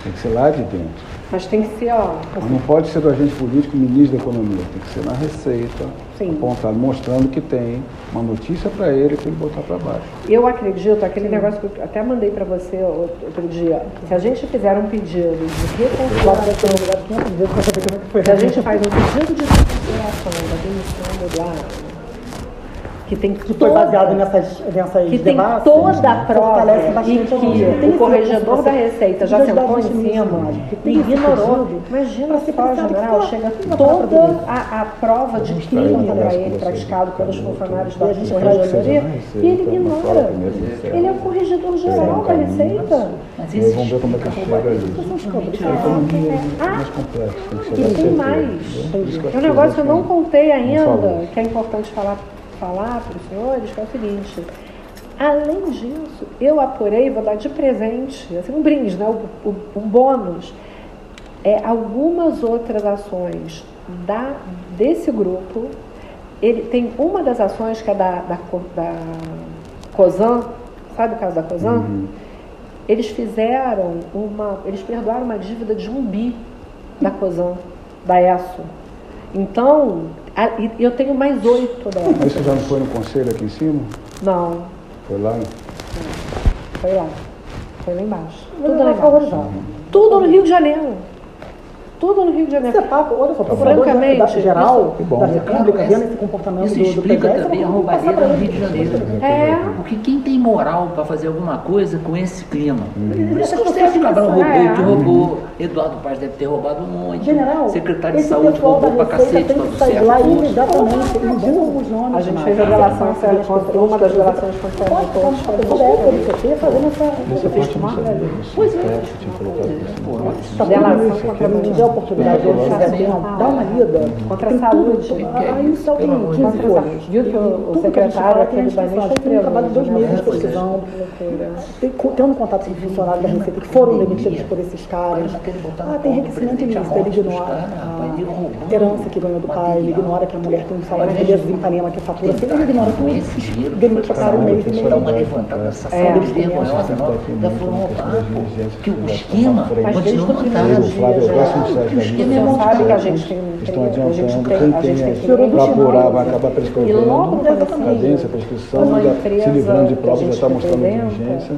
S3: Tem que ser lá de dentro.
S6: Mas tem que ser, ó...
S3: Mas não pode ser do agente político, ministro da Economia. Tem que ser na Receita, apontado, mostrando que tem uma notícia para ele botar para baixo.
S6: Eu acredito, aquele negócio que eu até mandei para você outro dia, se a gente fizer um pedido de reconciliação, se a gente faz um pedido de reconciliação da demissão do Eduardo, que tem
S5: que foi baseado nessas
S6: que tem toda a prova e que o corregedor da Receita já sentou em cima e ignorou. Imagina só, general, chega toda a prova de crime para ele, praticado pelos funcionários da corregedoria, e ele ignora. Ele é o corregedor geral da Receita.
S7: Mas
S3: E aí vamos ver como é que chega ali. A economia é mais complexa.
S6: E tem mais. É um negócio que eu não contei ainda, que é importante falar para os senhores, que é o seguinte: além disso, eu apurei, vou dar de presente, assim, um brinde, né, um bônus, algumas outras ações desse grupo. Ele tem uma das ações que é da COSAN, sabe o caso da COSAN? Eles perdoaram uma dívida de 1 bi da COSAN, da ESSO. Então, eu tenho mais 8 delas.
S3: Mas isso já não foi no conselho aqui em cima?
S6: Não.
S3: Foi lá?
S6: Foi lá. Foi lá embaixo. Tudo lá embaixo. Tudo no Rio de Janeiro. Tudo no Rio de Janeiro.
S5: Olha só,
S6: francamente,
S5: geral da República, vendo esse comportamento
S7: Isso
S5: do
S7: explica
S5: PDS,
S7: também a roubalheira no Rio de Janeiro. Porque quem tem moral para fazer alguma coisa com esse clima? Por isso que o Sérgio Cabral roubou, que roubou. Eduardo Paz deve ter roubado um monte.
S5: General,
S7: Secretário de Saúde roubou pra cacete, para você
S5: sair lá imediatamente, medindo os nomes.
S6: A gente fez a relação, uma das relações contra todos.
S5: Fazendo essa
S3: Pois é.
S6: Relação contra
S5: a oportunidade de dar uma lida
S6: contra a saúde.
S5: Aí só tem 15 folhas.
S6: Viu que o secretário aquele banista
S5: tem acabado 2 meses. pesquisando, tendo contato com funcionários da Receita que foram demitidos por esses caras. Tem enriquecimento ilícito, ele ignora a herança que ganhou do pai, ele ignora que a mulher tem um salário de beleza em Ipanema que fatura, ele ignora tudo, demite o cara um mês e meio.
S7: Uma levantada dessa série vergonhosa, da foram roubar, que o esquema continua montado.
S3: O
S6: esquema é montado que a gente tem.
S3: Estão adiantando, quem tem para apurar vai acabar prescrevendo, cadência, prescrição, se livrando de provas, já está mostrando diligência,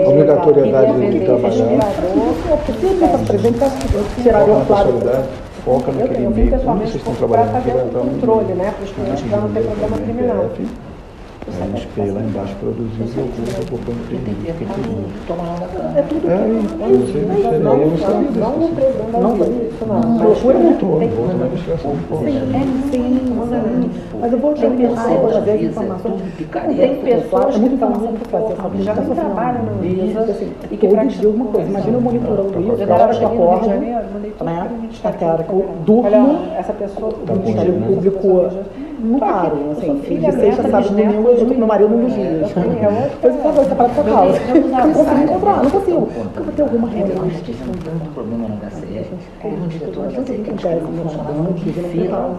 S3: obrigatoriedade de trabalhar. Foca naquele meio que vocês estão trabalhando aqui, vai entrar no
S6: controle, né, para os clientes para não ter problema criminal.
S3: Aí os P lá embaixo produziu o ocupando o crime.
S7: Toma lá na cara.
S5: É tudo mas eu vou te trazer as informações.
S6: Tem pessoas que estão que já não trabalham na Anvisa e que
S5: todos dias alguma coisa. Imagina eu monitorando isso, na hora que eu acordo, né? Até a hora que eu durmo,
S6: essa pessoa
S5: do Ministério Público não paro, assim, de sexta, sábado, domingo, eu tô com meu marido um dos dias. Depois eu vou separar pra causa. Não consigo encontrar, não consigo. Eu vou ter alguma reunião.
S7: Tive um tanto problema na HCE. Um diretor da HCE que
S5: acontece
S7: um funcionário de fila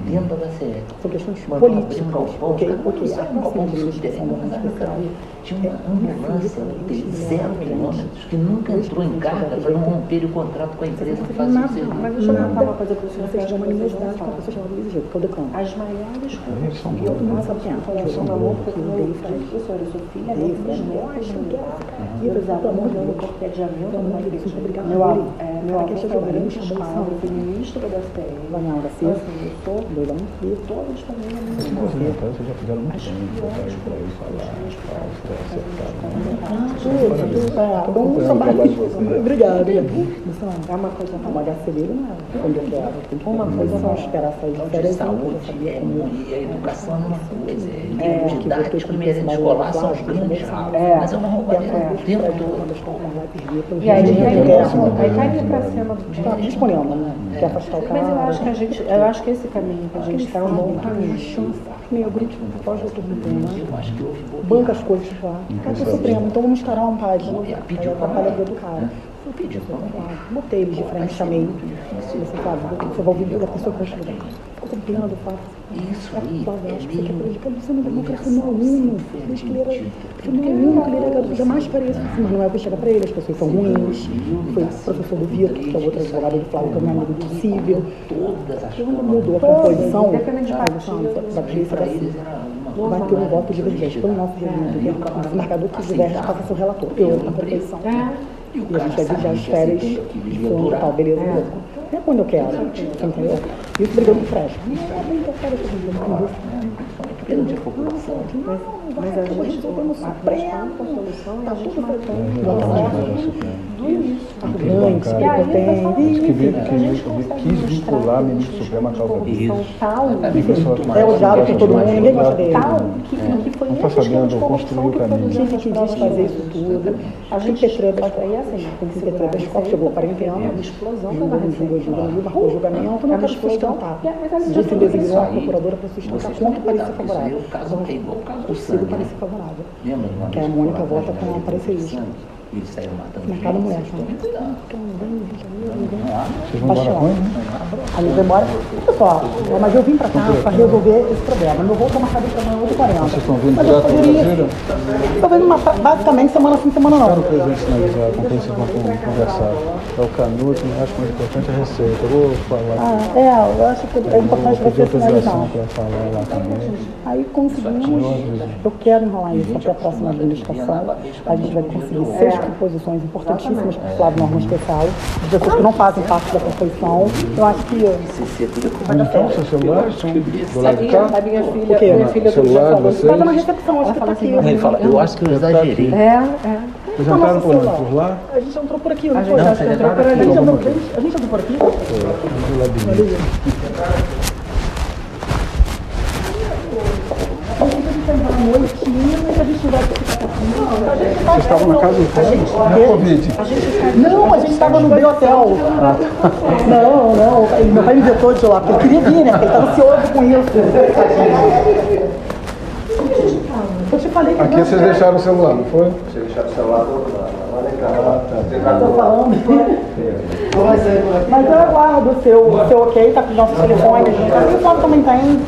S7: dentro da HCE.
S5: São questões políticas. Ok.
S7: Tinha uma ambulância de 0 quilômetros que nunca entrou em carga para não romper o contrato com a empresa que fazia o serviço.
S5: Mas deixa eu contar uma coisa para vocês. Vocês têm uma universidade com uma pessoa chamada Luiz Gil, que é o decano.
S6: As maiores coisas que eu faço aqui em relação ao amor, porque eu dei professora, eu sou filha, eu e eu usava no cortejamento, meu avô trabalhou em escola, eu fui ministra da STM, eu sou doidão, e todos também na minha escola.
S3: Vocês já fizeram muito bem
S5: Obrigada. É uma coisa, uma HCB não é quando eu quero. Uma coisa não esperar sair de férias.
S7: E a educação é uma coisa, é didático e merenda escolar são os grandes ralos, mas é uma roubalheira o tempo todo.
S6: E aí cairia para cima do
S5: está disponível, né? Quer afastar o cara.
S6: Mas eu acho que esse caminho que a gente está é um bom caminho.
S5: Meu grupo pode outro banca as coisas lá. Está pro Supremo, então vamos instaurar um pai. Aí atrapalha a vida do cara. Botei eles de frente, chamei. Você sabe, você vai ouvir a pessoa que vai chegar. Ficou copiando, faço.
S7: Isso aí.
S5: Acho que você quer prejudicar você não democracia no aluno. Diz que ele era. Que no aluno, que ele era. Jamais faria isso. Mas não é o que chega para ele, as pessoas são ruins. Foi o professor do Vitor, que é o outro advogado do Flávio, que é um amigo possível. Quando mudou a composição da polícia da CIS, vai ter um voto divergente pelo nosso regimento, o desembargador que diverge passa seu relator. Eu, na composição. E a gente vai vigiar as férias de fundo e tal, beleza, beleza. É quando eu quero, entendeu? E eu tô brigando com o Fresco.
S7: Pelo de população.
S6: Mas a gente com a solução e a gente matando
S5: arrogante,
S3: que quis vincular o ministro Supremo à causa dele.
S5: É odiado por todo mundo, ninguém gosta dele.
S3: Não está sabendo construir o caminho.
S5: Gente que quis fazer isso tudo. A gente tem que ter três escolas, chegou a 40 anos, a explosão marcou o julgamento, não quero sustentar. Disse designou a procuradora para sustentar contra o parecer favorável. O Ciro parecer favorável. Que a Mônica vota com a parecerista.
S7: Eles saíram matando.
S5: Mercado mulher.
S3: Vocês vão embora quando?
S5: A gente vai embora. Pessoal, mas eu vim pra cá para resolver esse problema. Meu voo está marcado para amanhã 8h40.
S3: Vocês estão vindo direto para Brasília?
S5: Estou vendo basicamente semana sim, semana não.
S3: Quero o presidente sinalizar com quem vocês vão conversar. É o Canuto, mas acho mais importante a receita. Eu vou falar.
S5: Eu acho que é importante você sinalizar.
S3: Para falar lá também.
S5: Aí conseguimos. Eu quero enrolar isso até a próxima administração. A gente vai conseguir 6 composições importantíssimas para o Flávio Norma Especial, de pessoas que não fazem parte da composição. Eu acho que vai dar certo.
S3: Seus celulares estão do lado de cá?
S6: A minha filha
S3: Celular de vocês?
S5: Estava na recepção, acho que está aqui.
S7: Ele fala, eu acho que eu exagerei.
S3: Vocês entraram por onde? Por lá?
S5: A gente entrou por aqui.
S6: A gente entrou por ali.
S5: A gente entrou por aqui?
S3: Vocês estavam na casa do Covid?
S5: Não, a gente estava no Bem Hotel. Não. Meu pai me vetou de lá, porque ele queria vir, né? Porque ele estava ansioso com isso. Eu te falei que
S3: Aqui vocês deixaram o celular, não foi?
S2: Você deixar o celular lá legal.
S5: eu tô falando. Mas eu aguardo o seu ok, tá com os nossos telefones. O telefone também tem.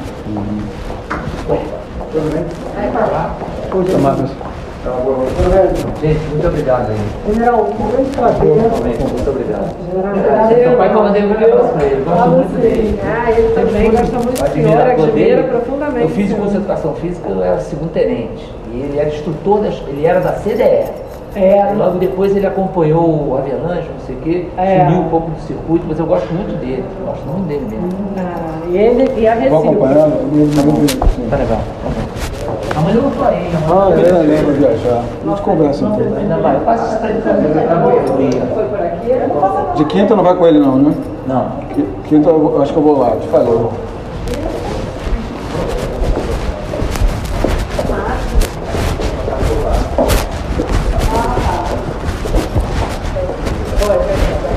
S3: Puxa, Marcos.
S7: Gente, muito obrigado aí.
S5: General, um grande prazer.
S7: Muito obrigado. Seu pai mandei um abraço pra ele. Eu gosto muito dele.
S6: Ele também gosta muito do senhor, admira profundamente.
S7: Eu fiz curso de educação física, eu era segundo tenente. E ele era instrutor, ele era da CDE. E logo depois ele acompanhou o Avelange, não sei o quê, sumiu um pouco do circuito, mas eu gosto muito dele. Gosto muito dele mesmo.
S6: E a
S3: Vou
S6: Recíproca.
S3: acompanhando.
S7: Tá legal. Amanhã eu vou pra aí.
S3: Eu lembro de viajar. A gente conversa um pouco.
S7: Ainda vai. Eu passo isso pra ele também.
S6: Foi por aqui?
S3: De quinta não vai com ele não, né?
S7: Não.
S3: Quinta eu acho que eu vou lá, te falei.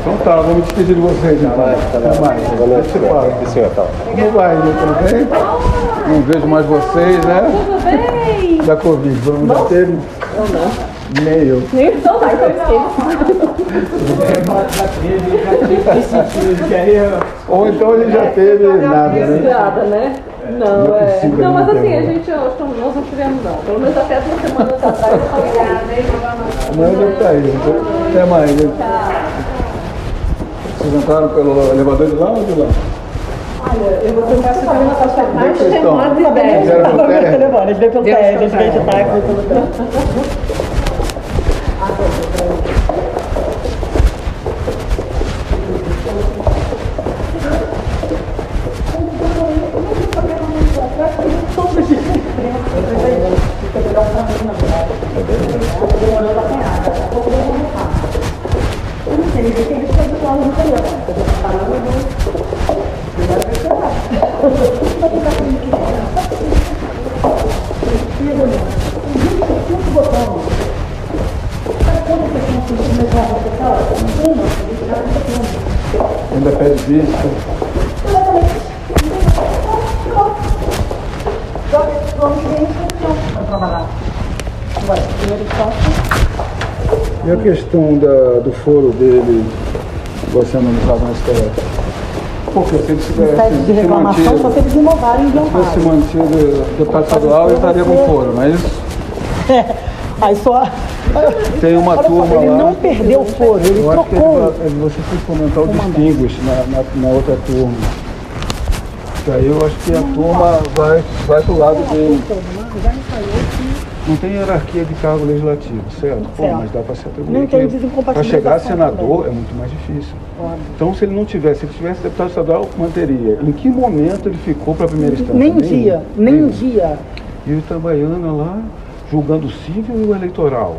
S3: Então tá, vou me despedir de vocês então. Até mais. Valeu, Não vai, né? Tudo bem? Não vejo mais vocês, né?
S6: Tudo bem?
S3: Da Covid. Vamos já teve?
S6: Eu não.
S3: Nem eu.
S6: Então vai, foi esquema.
S3: Ou então ele já teve nada, né?
S6: Nada, né? Não,
S3: Não é possível,
S6: Não, mas
S3: não
S6: assim,
S3: tem.
S6: a gente, nós não tivemos não. Pelo menos até 2 semanas atrás eu falei,
S3: Amanhã deve estar aí. Até mais. Né? Vocês entraram pelo elevador de lá ou de lá?
S5: Olha, eu vou tentar se fazer na sua
S3: Como é que vocês estão?
S5: ideia.
S3: Fizeram pelo térreo?
S5: A gente veio pelo térreo, a gente veio de táxi, veio pelo térreo.
S3: Ainda pede vista. E a questão do foro dele, você analisava na STF? Porque se ele tivesse
S5: De reclamação, só teve de inovar e
S3: se fosse
S5: inventar.
S3: mantido deputado estadual, ele estaria com foro, não é isso?
S5: Aí só.
S3: Tem uma
S5: Olha só,
S3: turma
S5: ele
S3: lá.
S5: não perdeu o foro, ele
S3: Eu acho que
S5: trocou.
S3: você tem que comentar o distinguish na outra turma. Que aí eu acho que a turma vai pro lado dele. Não tem hierarquia de cargo legislativo, certo? Pô,
S5: Certo.
S3: mas dá para se atribuir.
S5: Não tem
S3: Para
S5: desincompatibilização
S3: chegar a senador
S5: também.
S3: é muito mais difícil.
S5: Claro.
S3: Então, se ele tivesse deputado estadual, manteria. Em que momento ele ficou para a primeira instância?
S5: Nem um dia, nem um
S3: Nenhum.
S5: dia.
S3: E o Itabaiana lá, julgando o civil e o eleitoral.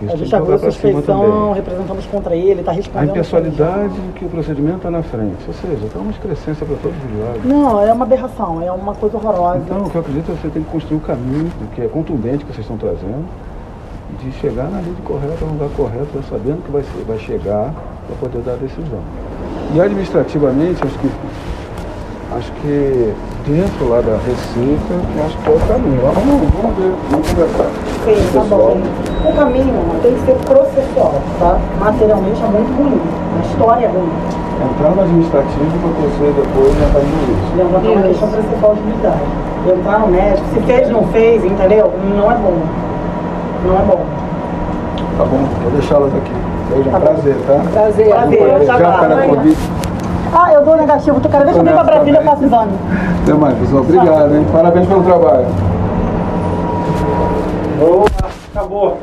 S3: Isso
S5: A
S3: tem
S5: gente
S3: que
S5: abriu
S3: jogar para cima
S5: suspeição,
S3: também.
S5: representamos contra ele, está
S3: A
S5: respondendo.
S3: impessoalidade que o procedimento está na frente. Ou seja, está uma excrescência para todos os lados.
S5: Não, é uma aberração, é uma coisa horrorosa.
S3: Então, o que eu acredito é que você tem que construir um caminho, que é contundente que vocês estão trazendo, de chegar na lei correta, no lugar correto, já sabendo que vai chegar para poder dar a decisão. E administrativamente, acho que dentro lá da Receita, eu acho que é o caminho. Vamos ver, vamos conversar.
S5: Sim, tá bom. O caminho tem que ser processual, tá? Materialmente é muito ruim, a história é ruim.
S3: Entrar no administrativo para você depois já estar no jurídico.
S5: Levantar uma questão processual de unidade. Entrar no médico, se fez, não fez, entendeu? Não é bom. Não é bom.
S3: Tá bom, vou deixá-las aqui. Seja um prazer, tá?
S6: Prazer.
S5: Prazer,
S3: Já
S5: tá
S3: para a Covid.
S5: Ah, eu dou negativo, tu quero ver se eu venho pra Brasília e faço exame.
S3: Até mais, pessoal. Obrigado, hein? Parabéns pelo trabalho.
S2: Boa, acabou.